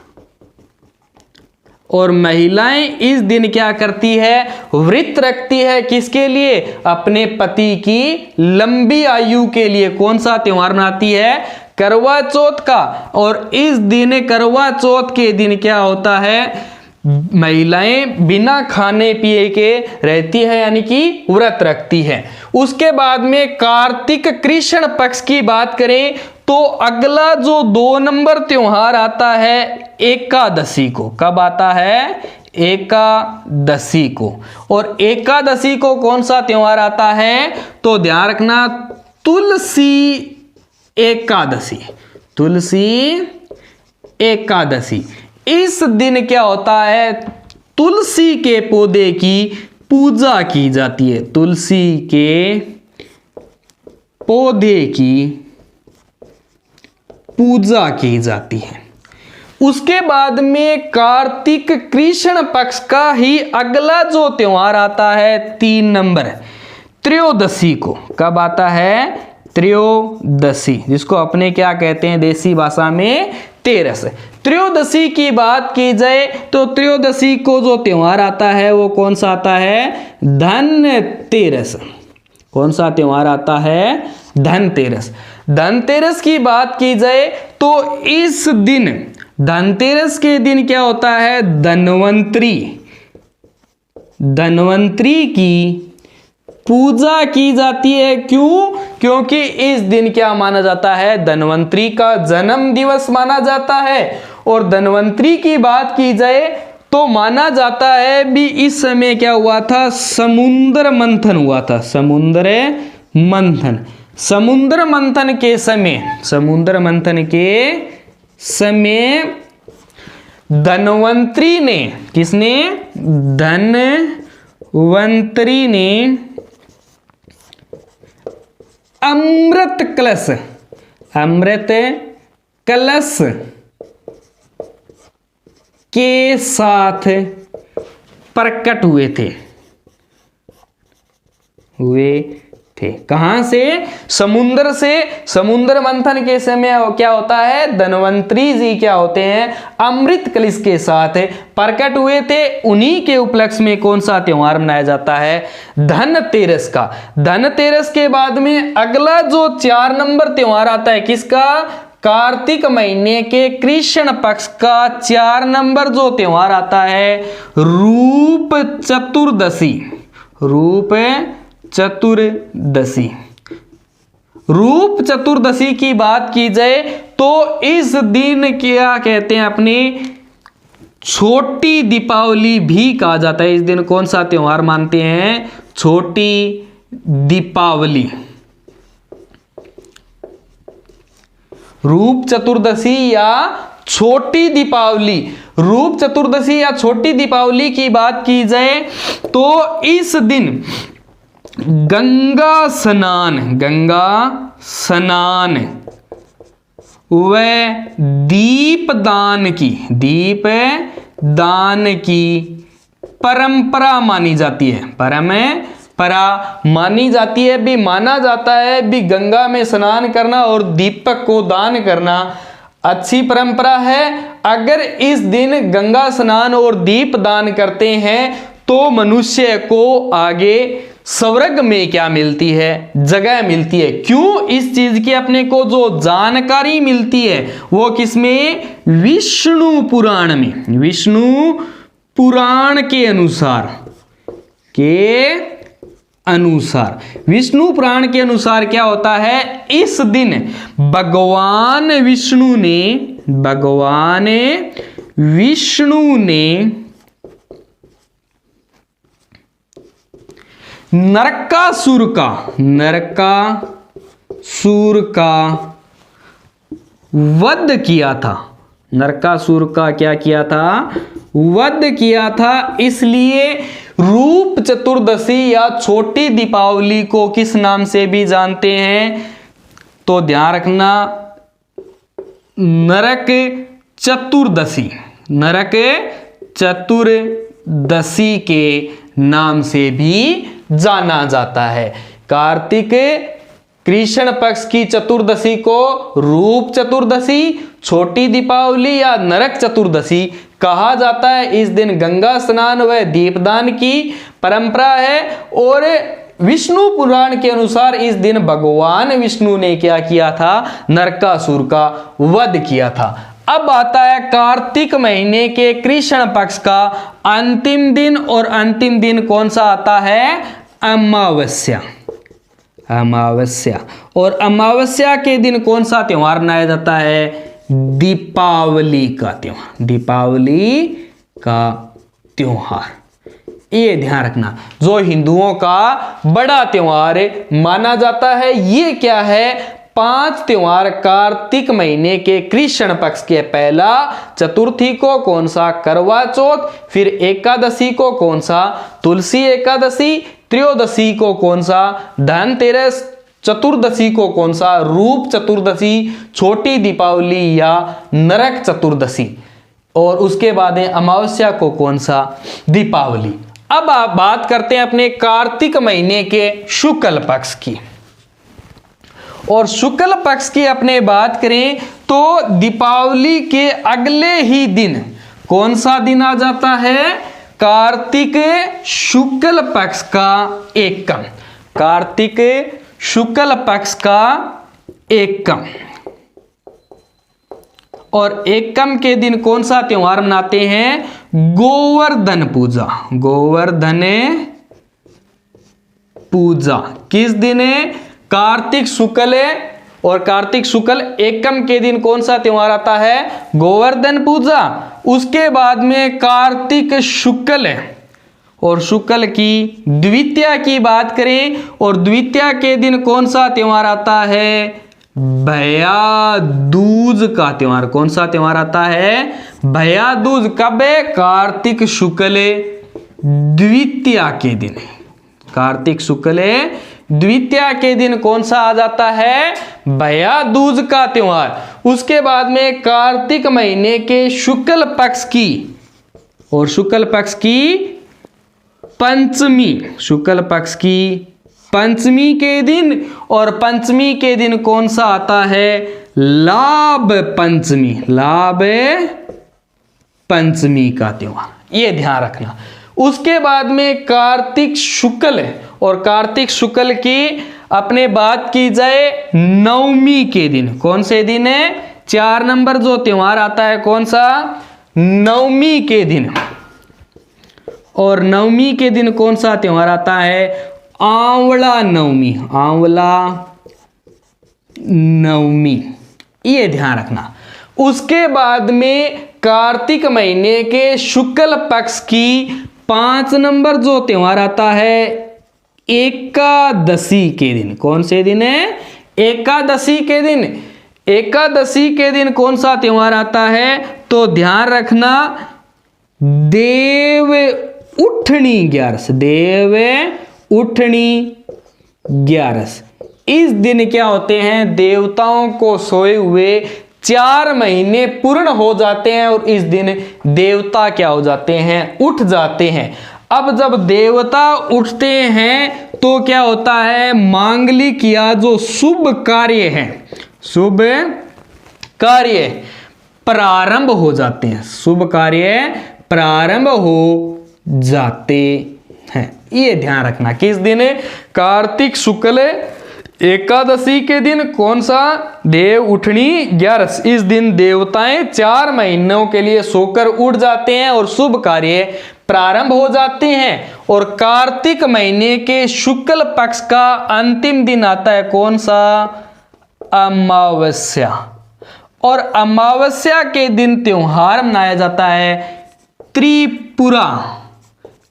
और महिलाएं इस दिन क्या करती है? व्रत रखती है। किसके लिए? अपने पति की लंबी आयु के लिए। कौन सा त्योहार मनाती है? करवा चौथ का। और इस दिन करवा चौथ के दिन क्या होता है? महिलाएं बिना खाने पिए के रहती है, यानी कि व्रत रखती है। उसके बाद में कार्तिक कृष्ण पक्ष की बात करें तो अगला जो 2 नंबर त्योहार आता है एकादशी को। कब आता है? एकादशी को। और एकादशी को कौन सा त्योहार आता है? तो ध्यान रखना, तुलसी एकादशी। तुलसी एकादशी। इस दिन क्या होता है? तुलसी के पौधे की पूजा की जाती है। तुलसी के पौधे की पूजा की जाती है। उसके बाद में कार्तिक कृष्ण पक्ष का ही अगला जो त्योहार आता है 3 नंबर त्रयोदशी को। कब आता है? त्रयोदशी, जिसको अपने क्या कहते हैं देसी भाषा में तेरस। त्रयोदशी की बात की जाए तो त्रयोदशी को जो त्योहार आता है वो कौन सा आता है? धनतेरस। कौन सा त्योहार आता है? धनतेरस। धनतेरस की बात की जाए तो इस दिन, धनतेरस के दिन क्या होता है? धन्वंतरी की पूजा की जाती है। क्यों? क्योंकि इस दिन क्या माना जाता है? धन्वंतरी का जन्म दिवस माना जाता है। और धन्वंतरी की बात की जाए तो माना जाता है भी इस समय क्या हुआ था? समुद्र मंथन हुआ था। समुद्र मंथन के समय धन्वंतरी ने, किसने? धन्वंतरी ने अमृत कलश के साथ प्रकट हुए थे। कहां से? समुद्र से। समुद्र मंथन के समय क्या होता है? धन्वंतरी जी क्या होते हैं? अमृत कलश के साथ प्रकट हुए थे। उन्हीं के उपलक्ष्य में कौन सा त्योहार मनाया जाता है? धनतेरस का। धनतेरस के बाद में अगला जो 4 नंबर त्योहार आता है किसका? कार्तिक महीने के कृष्ण पक्ष का 4 नंबर जो त्योहार आता है रूप चतुर्दशी। रूप चतुर्दशी की बात की जाए तो इस दिन क्या कहते हैं? अपने छोटी दीपावली भी कहा जाता है। इस दिन कौन सा त्योहार मानते हैं? छोटी दीपावली। रूप चतुर्दशी या छोटी दीपावली। रूप चतुर्दशी या छोटी दीपावली की बात की जाए तो इस दिन गंगा स्नान व दीपदान की परंपरा मानी जाती है। परंपरा मानी जाती है भी, माना जाता है भी गंगा में स्नान करना और दीपक को दान करना अच्छी परंपरा है। अगर इस दिन गंगा स्नान और दीप दान करते हैं तो मनुष्य को आगे स्वर्ग में क्या मिलती है? जगह मिलती है। क्यों? इस चीज की अपने को जो जानकारी मिलती है वो किसमें? विष्णु पुराण में। विष्णु पुराण के अनुसार क्या होता है? इस दिन भगवान विष्णु ने नरकासुर का वध किया था। नरकासुर का क्या किया था? वध किया था। इसलिए रूप चतुर्दशी या छोटी दीपावली को किस नाम से भी जानते हैं? तो ध्यान रखना, नरक चतुर्दशी के नाम से भी जाना जाता है। कार्तिक कृष्ण पक्ष की चतुर्दशी को रूप चतुर्दशी, छोटी दीपावली या नरक चतुर्दशी कहा जाता है। इस दिन गंगा स्नान व दीपदान की परंपरा है। और विष्णु पुराण के अनुसार इस दिन भगवान विष्णु ने क्या किया था? नरकासुर का वध किया था। अब आता है कार्तिक महीने के कृष्ण पक्ष का अंतिम दिन। और अंतिम दिन कौन सा आता है? अमावस्या। और अमावस्या के दिन कौन सा त्योहार मनाया जाता है? दीपावली का त्योहार। ये ध्यान रखना, जो हिंदुओं का बड़ा त्योहार माना जाता है ये क्या है? 5 त्योहार कार्तिक महीने के कृष्ण पक्ष के पहला, चतुर्थी को कौन सा? करवा चौथ। फिर एकादशी को कौन सा? तुलसी एकादशी। त्रयोदशी को कौन सा? धनतेरस। चतुर्दशी को कौन सा, रूप चतुर्दशी, छोटी दीपावली या नरक चतुर्दशी, और उसके बाद है अमावस्या को कौन सा, दीपावली। अब आप बात करते हैं अपने कार्तिक महीने के शुक्ल पक्ष की, और शुक्ल पक्ष की अपने बात करें तो दीपावली के अगले ही दिन कौन सा दिन आ जाता है, कार्तिक शुक्ल पक्ष का एकम, कार्तिक शुक्ल पक्ष का एकम। और एकम के दिन कौन सा त्योहार मनाते हैं, गोवर्धन पूजा, गोवर्धन पूजा। किस दिन है, कार्तिक शुक्ल, और कार्तिक शुक्ल एकम के दिन कौन सा त्योहार आता है, गोवर्धन पूजा। उसके बाद में कार्तिक शुक्ल और शुक्ल की द्वितीया की बात करें, और द्वितीया के दिन कौन सा त्योहार आता है, भैया दूज का त्योहार। कौन सा त्योहार आता है, भैया दूज। कब है, कार्तिक शुक्ल द्वितीया के दिन, कार्तिक शुक्ल द्वितीया के दिन कौन सा आ जाता है, भैया दूज का त्योहार। उसके बाद में कार्तिक महीने के शुक्ल पक्ष की, और शुक्ल पक्ष की पंचमी, शुक्ल पक्ष की पंचमी के दिन, और पंचमी के दिन कौन सा आता है, लाभ पंचमी, लाभ पंचमी का त्योहार, ये ध्यान रखना। उसके बाद में कार्तिक शुक्ल, और कार्तिक शुक्ल की अपने बात की जाए नवमी के दिन, कौन से दिन है, 4 नंबर जो त्योहार आता है कौन सा, नवमी के दिन। और नवमी के दिन कौन सा त्योहार आता है, आंवला नवमी, आंवला नवमी, ये ध्यान रखना। उसके बाद में कार्तिक महीने के शुक्ल पक्ष की 5 नंबर जो त्योहार आता है एकादशी के दिन, कौन से दिन है, एकादशी के दिन। एकादशी के दिन कौन सा त्योहार आता है, तो ध्यान रखना, देव उठनी 11, देव उठनी 11। इस दिन क्या होते हैं, देवताओं को सोए हुए 4 महीने पूर्ण हो जाते हैं, और इस दिन देवता क्या हो जाते हैं, उठ जाते हैं। अब जब देवता उठते हैं तो क्या होता है, मांगलिक या जो शुभ कार्य है, शुभ कार्य प्रारंभ हो जाते हैं, शुभ कार्य प्रारंभ हो जाते हैं, ये ध्यान रखना। किस दिन, कार्तिक शुक्ल एकादशी के दिन कौन सा, देव उठनी 11। इस दिन देवताएं 4 महीनों के लिए सोकर उठ जाते हैं और शुभ कार्य प्रारंभ हो जाते हैं। और कार्तिक महीने के शुक्ल पक्ष का अंतिम दिन आता है कौन सा, अमावस्या। और अमावस्या के दिन त्योहार मनाया जाता है त्रिपुरा,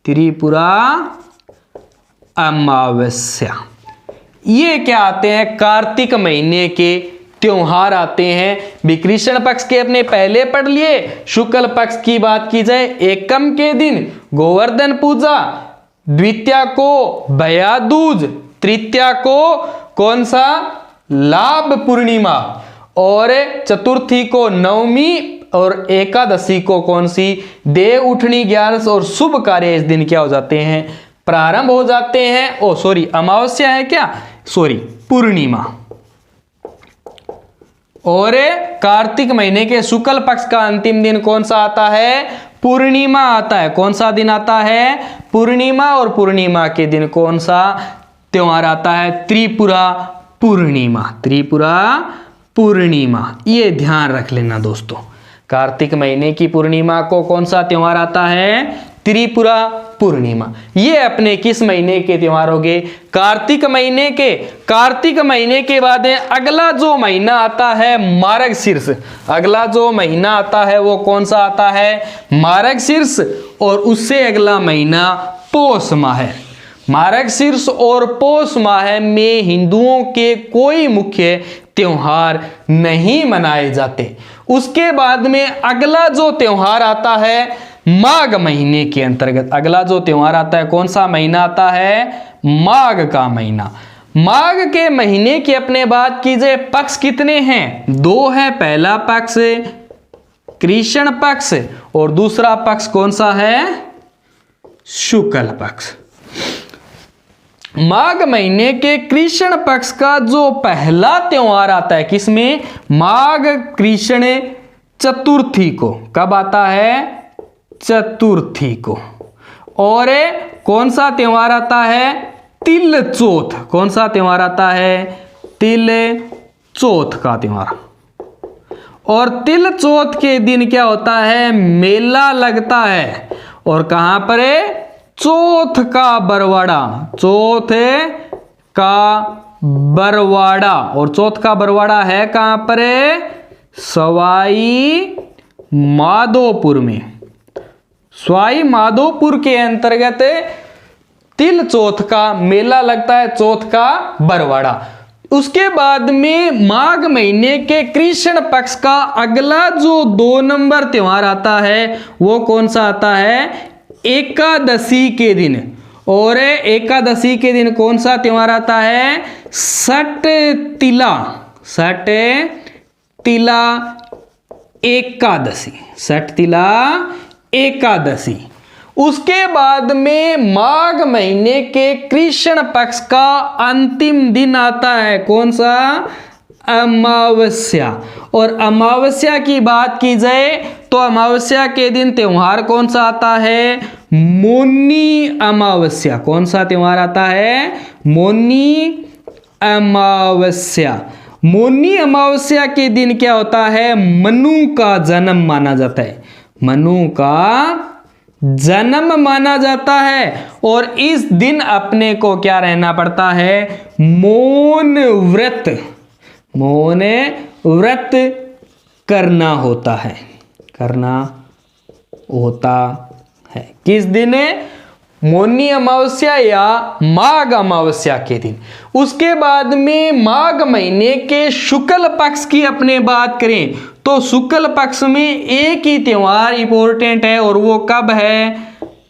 त्रिपुरा अमावस्या। ये क्या आते हैं, कार्तिक महीने के त्योहार आते हैं। भी कृष्ण पक्ष के अपने पहले पढ़ लिए। शुक्ल पक्ष की बात की जाए, एकम के दिन गोवर्धन पूजा, द्वितीया को भैया दूज, तृतीया को कौन सा, लाभ पूर्णिमा, और चतुर्थी को नवमी, और एकादशी को कौन सी, देव उठनी 11। और शुभ कार्य इस दिन क्या हो जाते हैं, प्रारंभ हो जाते हैं। ओ सॉरी, अमावस्या है क्या, सॉरी, पूर्णिमा। और कार्तिक महीने के शुक्ल पक्ष का अंतिम दिन कौन सा आता है, पूर्णिमा आता है। कौन सा दिन आता है, पूर्णिमा। और पूर्णिमा के दिन कौन सा त्योहार आता है, त्रिपुरा पूर्णिमा, त्रिपुरा पूर्णिमा। ये ध्यान रख लेना दोस्तों, कार्तिक महीने की पूर्णिमा को कौन सा त्योहार आता है, त्रिपुरा पूर्णिमा। ये अपने किस महीने के त्योहार हो गए, कार्तिक महीने के। कार्तिक महीने के बाद अगला जो महीना आता है मार्गशीर्ष। अगला जो महीना आता है वो कौन सा आता है, मार्गशीर्ष। और उससे अगला महीना पौष माह है। मार्गशीर्ष और पौष माह में हिंदुओं के कोई मुख्य त्योहार नहीं मनाए जाते। उसके बाद में अगला जो त्योहार आता है माघ महीने के अंतर्गत, अगला जो त्योहार आता है कौन सा महीना आता है, माघ का महीना। माघ के महीने की अपने बात की जाए, पक्ष कितने हैं? 2 है। पहला पक्ष कृष्ण पक्ष और दूसरा पक्ष कौन सा है? शुक्ल पक्ष। माघ महीने के कृष्ण पक्ष का जो पहला त्योहार आता है किसमें? माघ कृष्ण चतुर्थी को। कब आता है? चतुर्थी को। और कौन सा त्योहार आता है? तिल चौथ। कौन सा त्योहार आता है? तिल चौथ का त्योहार। और तिल चौथ के दिन क्या होता है? मेला लगता है। और कहां पर है? चौथ का बरवाड़ा। चौथ का बरवाड़ा। और चौथ का बरवाड़ा है कहां पर? सवाई माधोपुर में। सवाई माधोपुर के अंतर्गत तिल चौथ का मेला लगता है, चौथ का बरवाड़ा। उसके बाद में माघ महीने के कृष्ण पक्ष का अगला जो 2 नंबर त्योहार आता है वो कौन सा आता है? एकादशी के दिन। और एकादशी के दिन कौन सा त्योहार आता है? सट तिला। सट तिला एकादशी। सट तिला एकादशी। उसके बाद में माघ महीने के कृष्ण पक्ष का अंतिम दिन आता है कौन सा? अमावस्या। और अमावस्या की बात की जाए तो अमावस्या के दिन त्योहार कौन सा आता है? मौनी अमावस्या। कौन सा त्योहार आता है? मौनी अमावस्या। मौनी अमावस्या के दिन क्या होता है? मनु का जन्म माना जाता है। मनु का जन्म माना जाता है। और इस दिन अपने को क्या रहना पड़ता है? मौन व्रत। मौन व्रत करना होता है। करना होता है किस दिन? मौनी अमावस्या या माघ अमावस्या के दिन। उसके बाद में माघ महीने के शुक्ल पक्ष की अपने बात करें तो शुक्ल पक्ष में एक ही त्योहार इंपॉर्टेंट है और वो कब है?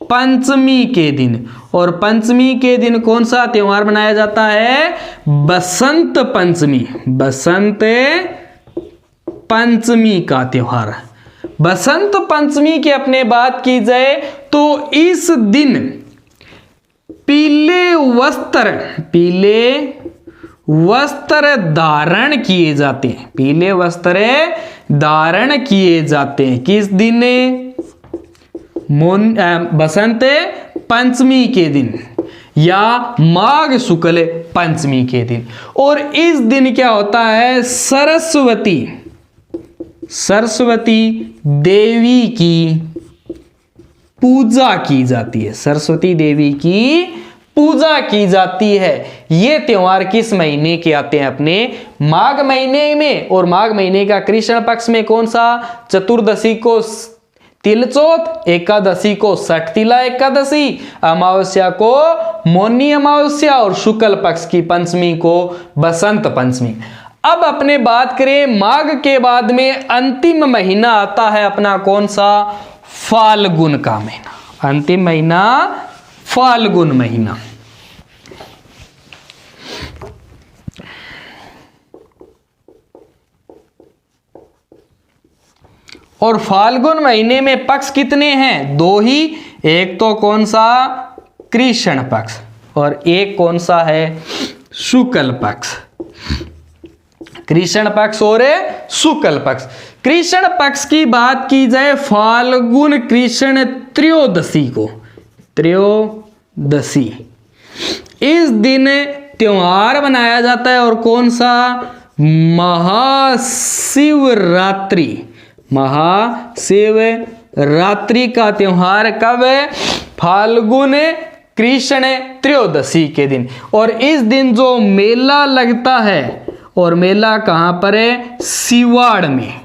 पंचमी के दिन। और पंचमी के दिन कौन सा त्योहार मनाया जाता है? बसंत पंचमी। बसंत पंचमी का त्योहार। बसंत पंचमी की अपने बात की जाए तो इस दिन पीले वस्त्र धारण किए जाते हैं। पीले वस्त्र धारण किए जाते हैं किस दिन? बसंत पंचमी के दिन या माघ शुक्ल पंचमी के दिन। और इस दिन क्या होता है? सरस्वती देवी की पूजा की जाती है। सरस्वती देवी की पूजा की जाती है। ये त्योहार किस महीने के आते हैं? अपने माघ महीने में। और माघ महीने का कृष्ण पक्ष में कौन सा? चतुर्दशी को तिल चौथ, एकादशी को सठ तिला एकादशी, अमावस्या को मौनी अमावस्या और शुक्ल पक्ष की पंचमी को बसंत पंचमी। अब अपने बात करें माघ के बाद में अंतिम महीना आता है अपना कौन सा? फाल्गुन का महीना। अंतिम महीना फाल्गुन महीना। और फाल्गुन महीने में पक्ष कितने हैं? 2 ही। एक तो कौन सा? कृष्ण पक्ष और एक कौन सा है? शुक्ल पक्ष। कृष्ण पक्ष और शुक्ल पक्ष। कृष्ण पक्ष की बात की जाए फाल्गुन कृष्ण त्रयोदशी को। त्रयोदशी इस दिन त्योहार मनाया जाता है और कौन सा? महाशिवरात्रि। महाशिवरात्रि का त्योहार कब है? फाल्गुन कृष्ण त्रयोदशी के दिन। और इस दिन जो मेला लगता है और मेला कहां पर है? सिवाड़ में।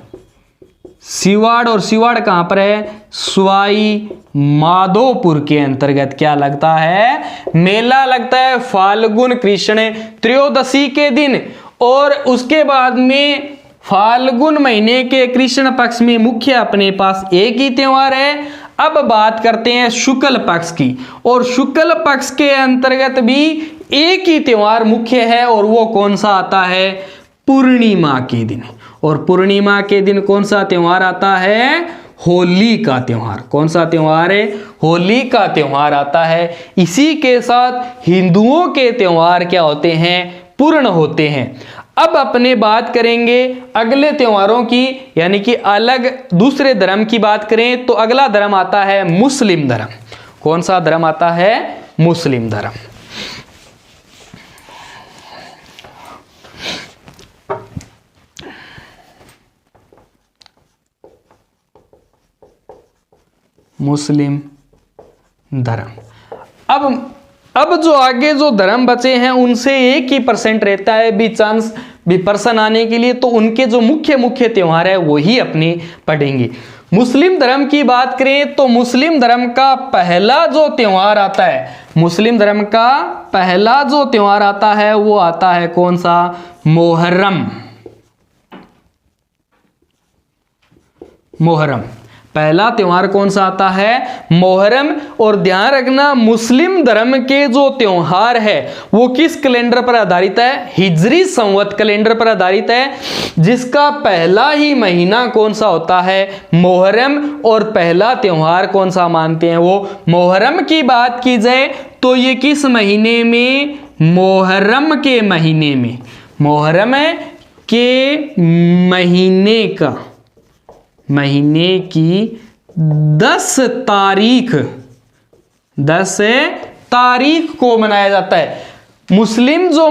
सिवाड़। और सिवाड़ कहां पर है? सवाई माधोपुर के अंतर्गत क्या लगता है? मेला लगता है फाल्गुन कृष्ण त्रयोदशी के दिन। और उसके बाद में फाल्गुन महीने के कृष्ण पक्ष में मुख्य अपने पास एक ही त्योहार है। अब बात करते हैं शुक्ल पक्ष की। और शुक्ल पक्ष के अंतर्गत भी एक ही त्यौहार मुख्य है और वो कौन सा आता है? पूर्णिमा के दिन। और पूर्णिमा के दिन कौन सा त्यौहार आता है? होली का त्यौहार। कौन सा त्यौहार है? होली का त्यौहार आता है। इसी के साथ हिंदुओं के त्यौहार क्या होते हैं? पूर्ण होते हैं। अब अपने बात करेंगे अगले त्योहारों की, यानी कि अलग दूसरे धर्म की बात करें तो अगला धर्म आता है मुस्लिम धर्म। कौन सा धर्म आता है? मुस्लिम धर्म। मुस्लिम धर्म। अब जो आगे जो धर्म बचे हैं उनसे 1% रहता है भी चांस भी पर्सन आने के लिए, तो उनके जो मुख्य त्योहार है वही अपने पढ़ेंगे। मुस्लिम धर्म की बात करें तो मुस्लिम धर्म का पहला जो त्योहार आता है, मुस्लिम धर्म का पहला जो त्योहार आता है वो आता है कौन सा? मोहर्रम। मोहर्रम पहला त्योहार कौन सा आता है? मोहर्रम। और ध्यान रखना मुस्लिम धर्म के जो त्योहार है वो किस कैलेंडर पर आधारित है? हिजरी संवत कैलेंडर पर आधारित है, जिसका पहला ही महीना कौन सा होता है? मोहर्रम। और पहला त्योहार कौन सा मानते हैं? वो मोहर्रम की बात की जाए तो ये किस महीने में? मोहर्रम के महीने में। मोहर्रम के महीने की 10 तारीख को मनाया जाता है। मुस्लिम जो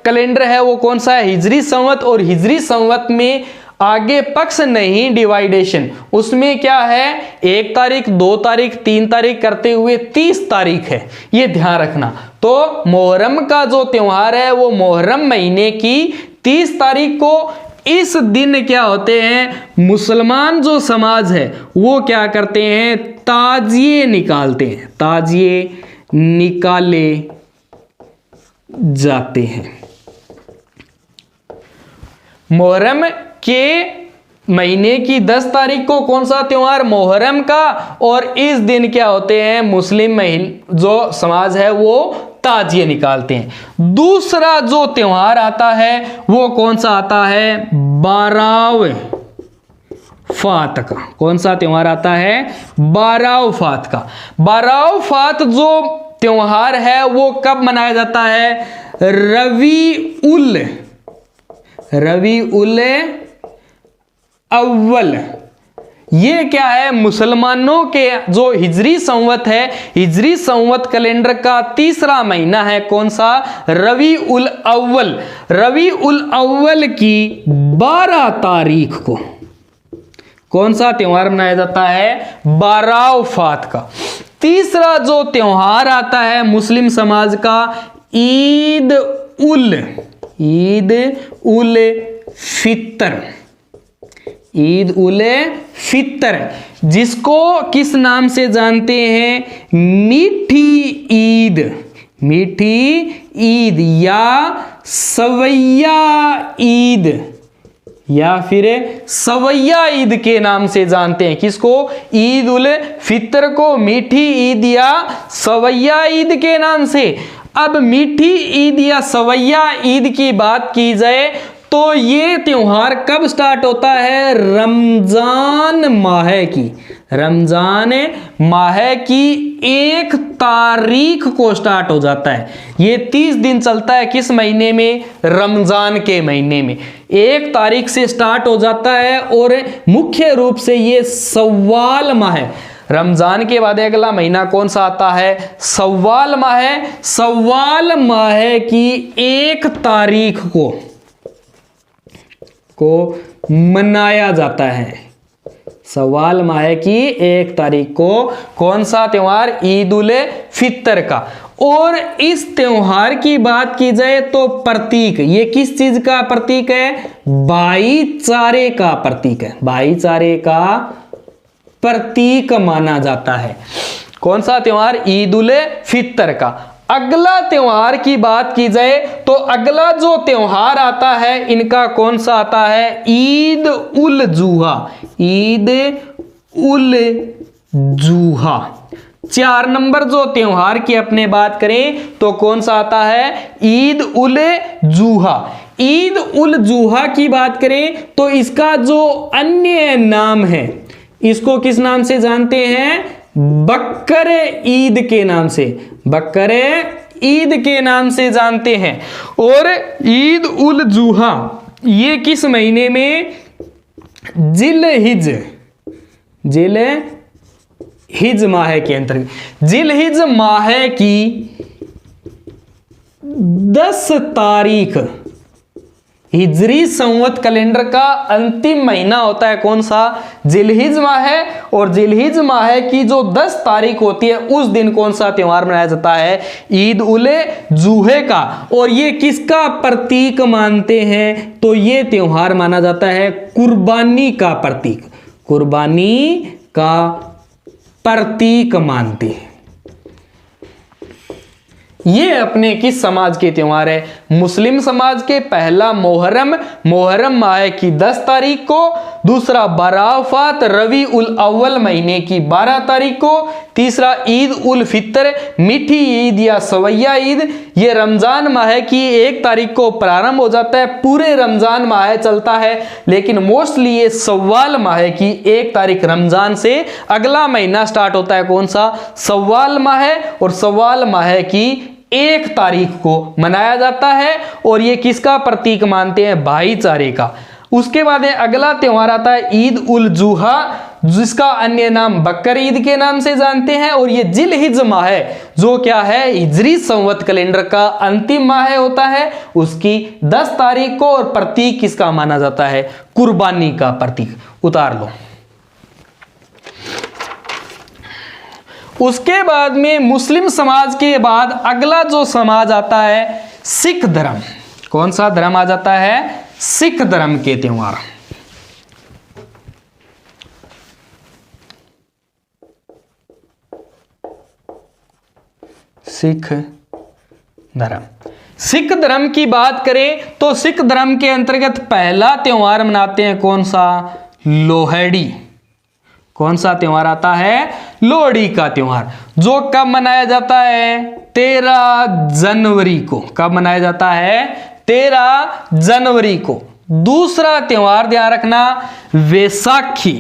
कैलेंडर है वो कौन सा है? हिजरी संवत। और हिजरी संवत में आगे पक्ष नहीं डिवाइडेशन, उसमें क्या है? 1 तारीख, 2 तारीख, 3 तारीख करते हुए 30 तारीख है, ये ध्यान रखना। तो मोहर्रम का जो त्योहार है वो मोहर्रम महीने की 30 तारीख को। इस दिन क्या होते हैं? मुसलमान जो समाज है वो क्या करते हैं? ताजिए निकालते हैं, ताजिए निकाले जाते हैं। मुहर्रम के महीने की 10 तारीख को कौन सा त्योहार? मोहर्रम का। और इस दिन क्या होते हैं? मुस्लिम जो समाज है वो ताजिए निकालते हैं। दूसरा जो त्योहार आता है वो कौन सा आता है? बाराव फात का। कौन सा त्योहार आता है? बाराव फात का। बाराव फात जो त्योहार है वो कब मनाया जाता है? रबी उल अव्वल। ये क्या है? मुसलमानों के जो हिजरी संवत है, हिजरी संवत कैलेंडर का तीसरा महीना है कौन सा? रबी उल अव्वल। रबी उल अव्वल की 12 तारीख को कौन सा त्योहार मनाया जाता है? बाराव फात का। तीसरा जो त्योहार आता है मुस्लिम समाज का, ईद उल फितर। ईद उल फितर, जिसको किस नाम से जानते हैं? मीठी ईद या सवैया ईद, या फिर सवैया ईद के नाम से जानते हैं। किसको? ईद उल फितर को मीठी ईद या सवैया ईद के नाम से। अब मीठी ईद या सवैया ईद की बात की जाए तो ये त्योहार कब स्टार्ट होता है? रमजान माह की 1 तारीख को स्टार्ट हो जाता है। ये 30 दिन चलता है। किस महीने में? रमजान के महीने में 1 तारीख से स्टार्ट हो जाता है। और मुख्य रूप से ये सव्वाल माह, रमजान के बाद अगला महीना कौन सा आता है? सव्वाल माह। सव्वाल माह की 1 तारीख को मनाया जाता है। सव्वाल माह की 1 तारीख को कौन सा त्योहार? ईद उल फितर का। और इस त्योहार की बात की जाए तो प्रतीक, ये किस चीज का प्रतीक है? भाईचारे का प्रतीक है। भाईचारे का प्रतीक माना जाता है। कौन सा त्योहार? ईद उल फितर का। अगला त्योहार की बात की जाए तो अगला जो त्योहार आता है इनका कौन सा आता है? ईद उल जुहा। ईद उल जुहा। 4 नंबर जो त्योहार की अपने बात करें तो कौन सा आता है, ईद उल जुहा। ईद उल जुहा की बात करें तो इसका जो अन्य नाम है, इसको किस नाम से जानते हैं, बकर ईद के नाम से, बकर ईद के नाम से जानते हैं। और ईद उल जुहा ये किस महीने में, जिलहिज माह के अंतर्गत, जिलहिज माह की 10 तारीख हिजरी संवत कैलेंडर का अंतिम महीना होता है कौन सा, जिलहिज माह। और जिलहिज माह की जो 10 तारीख होती है उस दिन कौन सा त्योहार मनाया जाता है, ईद उल जुहे का। और ये किसका प्रतीक मानते हैं, तो ये त्योहार माना जाता है कुर्बानी का प्रतीक, कुर्बानी का प्रतीक मानते हैं। ये अपने किस समाज के त्योहार है, मुस्लिम समाज के। पहला मोहर्रम माह की 10 तारीख को, दूसरा बराफात रवी उल अव्वल महीने की 12 तारीख को, तीसरा ईद उल फितर मीठी ईद या सवैया ईद, ये रमजान माह की 1 तारीख को प्रारंभ हो जाता है, पूरे रमजान माह चलता है, लेकिन मोस्टली ये सव्वाल माह की 1 तारीख रमजान से अगला महीना स्टार्ट होता है कौन सा, सव्वाल माह। और सव्वाल माह की 1 तारीख को मनाया जाता है और ये किसका प्रतीक मानते हैं, भाईचारे का। उसके बाद अगला त्योहार आता है ईद उल जुहा, जिसका अन्य नाम बकर ईद के नाम से जानते हैं। और ये जिलहिज माह जो क्या है, हिजरी संवत कैलेंडर का अंतिम माह होता है, उसकी 10 तारीख को। और प्रतीक किसका माना जाता है, कुर्बानी का प्रतीक। उतार लो। उसके बाद में मुस्लिम समाज के बाद अगला जो समाज आता है सिख धर्म। कौन सा धर्म आ जाता है, सिख धर्म के त्योहार। सिख धर्म, सिख धर्म की बात करें तो सिख धर्म के अंतर्गत पहला त्योहार मनाते हैं कौन सा, लोहड़ी। कौन सा त्योहार आता है, लोहड़ी का त्योहार, जो कब मनाया जाता है, 13 जनवरी को। कब मनाया जाता है, 13 जनवरी को। दूसरा त्योहार ध्यान रखना, वैसाखी।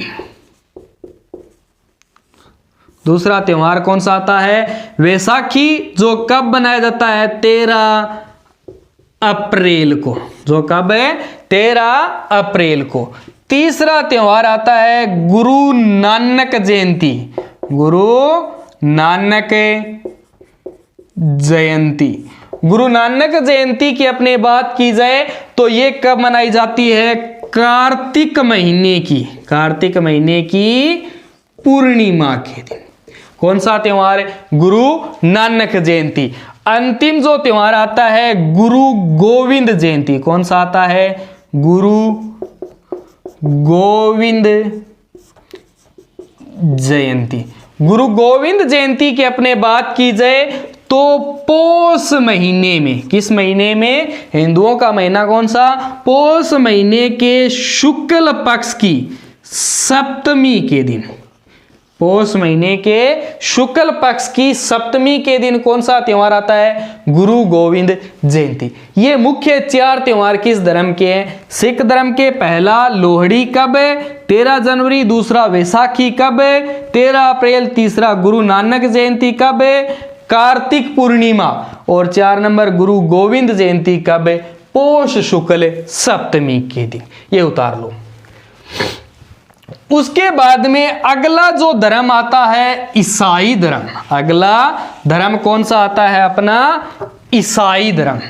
दूसरा त्योहार कौन सा आता है, वैसाखी, जो कब मनाया जाता है, 13 अप्रैल को। जो कब है, 13 अप्रैल को। तीसरा त्योहार आता है गुरु नानक जयंती। गुरु नानक जयंती, गुरु नानक जयंती की अपने बात की जाए तो ये कब मनाई जाती है, कार्तिक महीने की, कार्तिक महीने की पूर्णिमा के दिन। कौन सा त्योहार है, गुरु नानक जयंती। अंतिम जो त्योहार आता है गुरु गोविंद जयंती। कौन सा आता है, गुरु गोविंद जयंती। गुरु गोविंद जयंती की अपने बात की जाए तो पौष महीने में, किस महीने में, हिंदुओं का महीना कौन सा, पौष महीने के शुक्ल पक्ष की सप्तमी के दिन। पौष महीने के शुक्ल पक्ष की सप्तमी के दिन कौन सा त्योहार आता है, गुरु गोविंद जयंती। ये मुख्य 4 त्योहार किस धर्म के हैं, सिख धर्म के। पहला लोहड़ी कब है, 13 जनवरी। दूसरा वैसाखी कब है, 13 अप्रैल। तीसरा गुरु नानक जयंती कब है, कार्तिक पूर्णिमा। और 4 नंबर गुरु गोविंद जयंती कब है, पौष शुक्ल सप्तमी के दिन। ये उतार लो। उसके बाद में अगला जो धर्म आता है ईसाई धर्म। अगला धर्म कौन सा आता है अपना, ईसाई धर्म।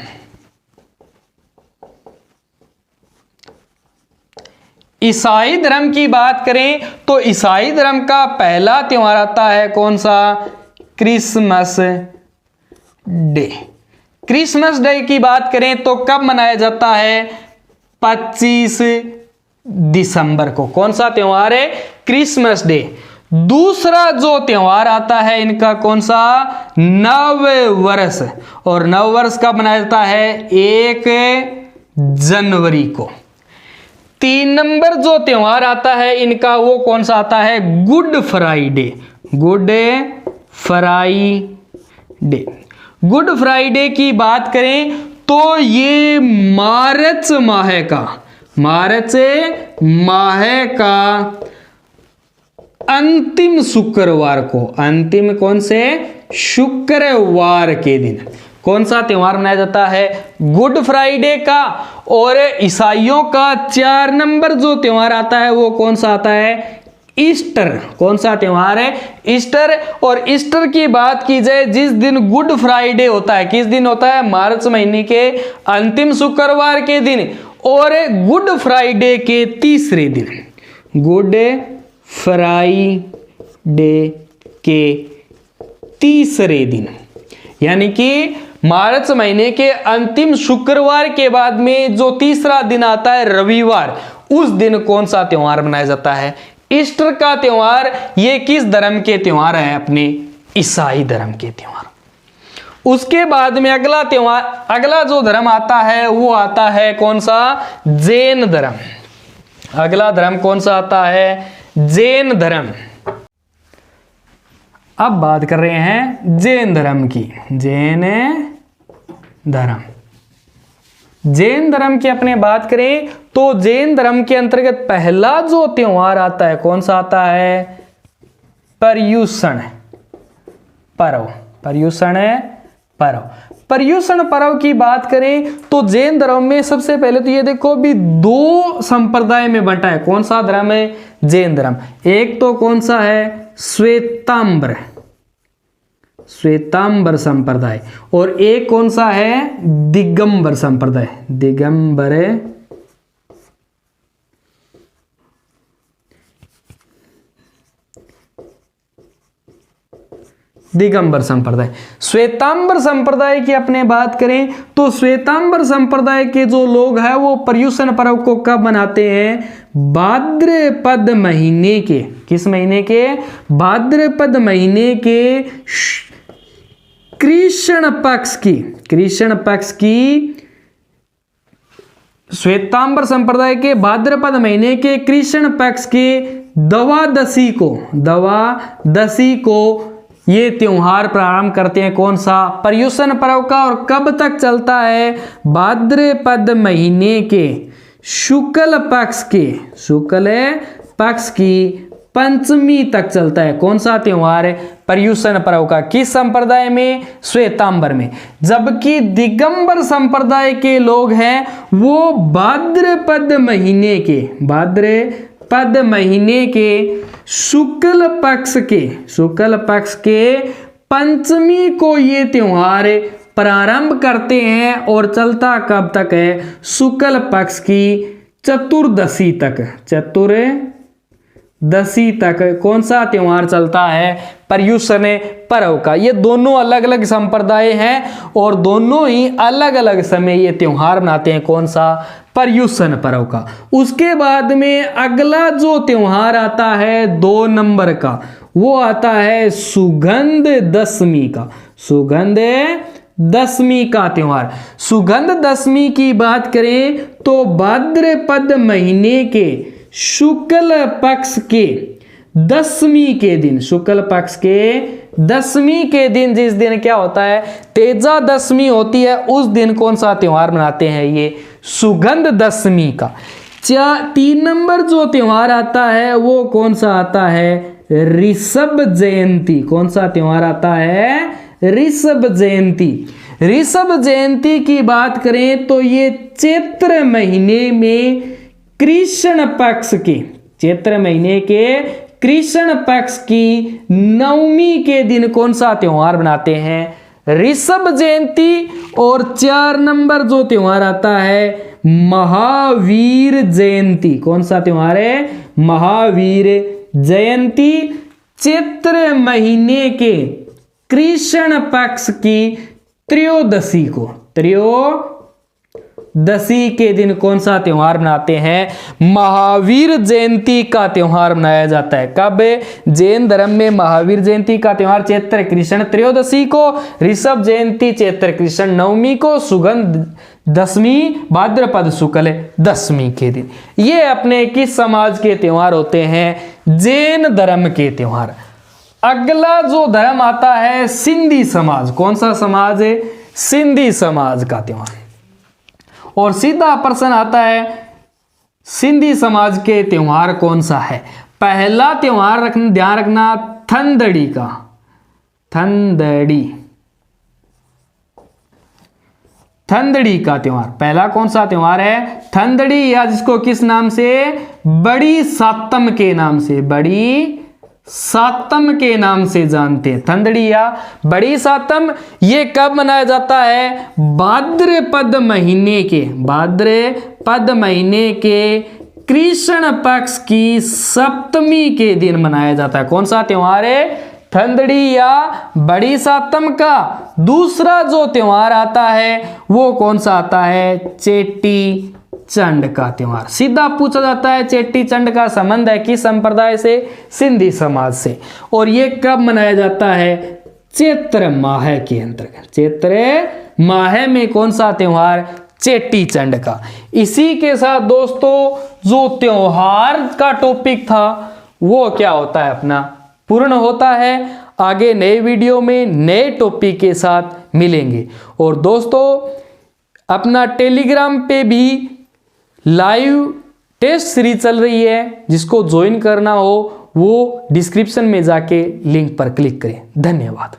ईसाई धर्म की बात करें तो ईसाई धर्म का पहला त्योहार आता है कौन सा, क्रिसमस डे। क्रिसमस डे की बात करें तो कब मनाया जाता है, 25 दिसंबर को। कौन सा त्योहार है, क्रिसमस डे। दूसरा जो त्योहार आता है इनका कौन सा, नव वर्ष। और नव वर्ष कब मनाया जाता है, 1 जनवरी को। 3 नंबर जो त्योहार आता है इनका वो कौन सा आता है, good Friday. Good Friday. Good Friday की बात करें तो ये मार्च माह का अंतिम शुक्रवार को, अंतिम कौन से शुक्रवार के दिन कौन सा त्योहार मनाया जाता है? गुड फ्राइडे का। और ईसाइयों का 4 नंबर जो त्योहार आता है वो कौन सा आता है? ईस्टर। कौन सा त्योहार है? ईस्टर। और ईस्टर की बात की जाए जिस दिन गुड फ्राइडे होता है, किस दिन होता है? मार्च महीने के अंतिम शुक्रवार के दिन। और गुड फ्राइडे के तीसरे दिन, गुड फ्राइडे के तीसरे दिन, यानी कि मार्च महीने के अंतिम शुक्रवार के बाद में जो तीसरा दिन आता है रविवार, उस दिन कौन सा त्योहार मनाया जाता है? ईस्टर का त्योहार। ये किस धर्म के त्योहार है? अपने ईसाई धर्म के त्योहार। उसके बाद में अगला त्योहार, अगला जो धर्म आता है वो आता है कौन सा? जैन धर्म। अगला धर्म कौन सा आता है? जैन धर्म। अब बात कर रहे हैं जैन धर्म की। जैन धर्म, जैन धर्म की अपने बात करें तो जैन धर्म के अंतर्गत पहला जो त्योहार आता है कौन सा आता है? पर्युषण पर्व। पर्युषण पर्व। पर्युषण पर्व की बात करें तो जैन धर्म में सबसे पहले तो ये देखो भी 2 संप्रदाय में बंटा है। कौन सा धर्म है? जैन धर्म। एक तो कौन सा है? श्वेतांबर, श्वेतांबर संप्रदाय। और एक कौन सा है? दिगंबर संप्रदाय। दिगंबर संप्रदाय। श्वेतांबर संप्रदाय की अपने बात करें तो श्वेतांबर संप्रदाय के जो लोग हैं वो पर्युषण पर्व को कब मनाते हैं? भाद्रपद महीने के, किस महीने के? भाद्रपद महीने के कृष्ण पक्ष की श्वेतांबर संप्रदाय के भाद्रपद महीने के कृष्ण पक्ष के द्वादशी को ये त्योहार प्रारंभ करते हैं। कौन सा? पर्युषण पर्व का। और कब तक चलता है? भाद्रपद महीने के शुक्ल पक्ष की पंचमी तक चलता है। कौन सा त्योहार है? पर्युषण पर्व का। किस संप्रदाय में? श्वेतांबर में। जबकि दिगंबर संप्रदाय के लोग हैं वो भाद्रपद महीने के शुक्ल पक्ष के पंचमी को ये त्योहार प्रारंभ करते हैं और चलता कब तक है? शुक्ल पक्ष की चतुर्दशी तक कौन सा त्योहार चलता है? पर्युषण पर्व का। ये दोनों अलग अलग संप्रदाय हैं और दोनों ही अलग अलग समय ये त्योहार मनाते हैं। कौन सा? पर्युषण पर्व का। उसके बाद में अगला जो त्योहार आता है 2 नंबर का, वो आता है सुगंध दशमी का त्योहार। सुगंध दशमी की बात करें तो भाद्रपद महीने के शुक्ल पक्ष के दशमी के दिन, जिस दिन क्या होता है? तेजा दशमी होती है, उस दिन कौन सा त्योहार मनाते हैं? ये सुगंध दशमी का। 3 नंबर जो त्योहार आता है वो कौन सा आता है? ऋषभ जयंती। कौन सा त्योहार आता है? ऋषभ जयंती की बात करें तो ये चैत्र महीने में कृष्ण पक्ष की नवमी के दिन कौन सा त्योहार बनाते हैं? ऋषभ जयंती। और 4 नंबर जो त्योहार आता है महावीर जयंती। कौन सा त्योहार है? महावीर जयंती। चैत्र महीने के कृष्ण पक्ष की त्रयोदशी के दिन कौन सा त्योहार मनाते हैं? महावीर जयंती का त्योहार मनाया जाता है। कब? जैन धर्म में महावीर जयंती का त्योहार चैत्र कृष्ण त्रयोदशी को, ऋषभ जयंती चैत्र कृष्ण नवमी को, सुगंध दशमी भाद्रपद शुक्ल दशमी के दिन। ये अपने किस समाज के त्योहार होते हैं? जैन धर्म के त्योहार। अगला जो धर्म आता है सिंधी समाज। कौन सा समाज है? सिंधी समाज का त्योहार। और सीधा प्रश्न आता है सिंधी समाज के त्योहार कौन सा है? पहला त्योहार ध्यान रखना थंदड़ी का। थंदड़ी का त्योहार पहला कौन सा त्योहार है? थंदड़ी, या जिसको किस नाम से? बड़ी सातम के नाम से, बड़ी सातम के नाम से जानते हैं। थंदड़ी या बड़ी सातम ये कब मनाया जाता है? भाद्रपद महीने के कृष्ण पक्ष की सप्तमी के दिन मनाया जाता है। कौन सा त्योहार है? थंदड़ी या बड़ी सातम का। दूसरा जो त्योहार आता है वो कौन सा आता है? चेटी चंड का त्योहार। सीधा पूछा जाता है चेटी चंड का संबंध है किस संप्रदाय से? सिंधी समाज से। और ये कब मनाया जाता है? चैत्र माह के अंतर्गत। चैत्र माह में कौन सा त्योहार? चेटी चंड का। इसी के साथ दोस्तों जो त्योहार का टॉपिक था वो क्या होता है अपना पूर्ण होता है। आगे नए वीडियो में नए टॉपिक के साथ मिलेंगे। और दोस्तों अपना टेलीग्राम पे भी लाइव टेस्ट सीरीज चल रही है, जिसको ज्वाइन करना हो वो डिस्क्रिप्शन में जाके लिंक पर क्लिक करें। धन्यवाद।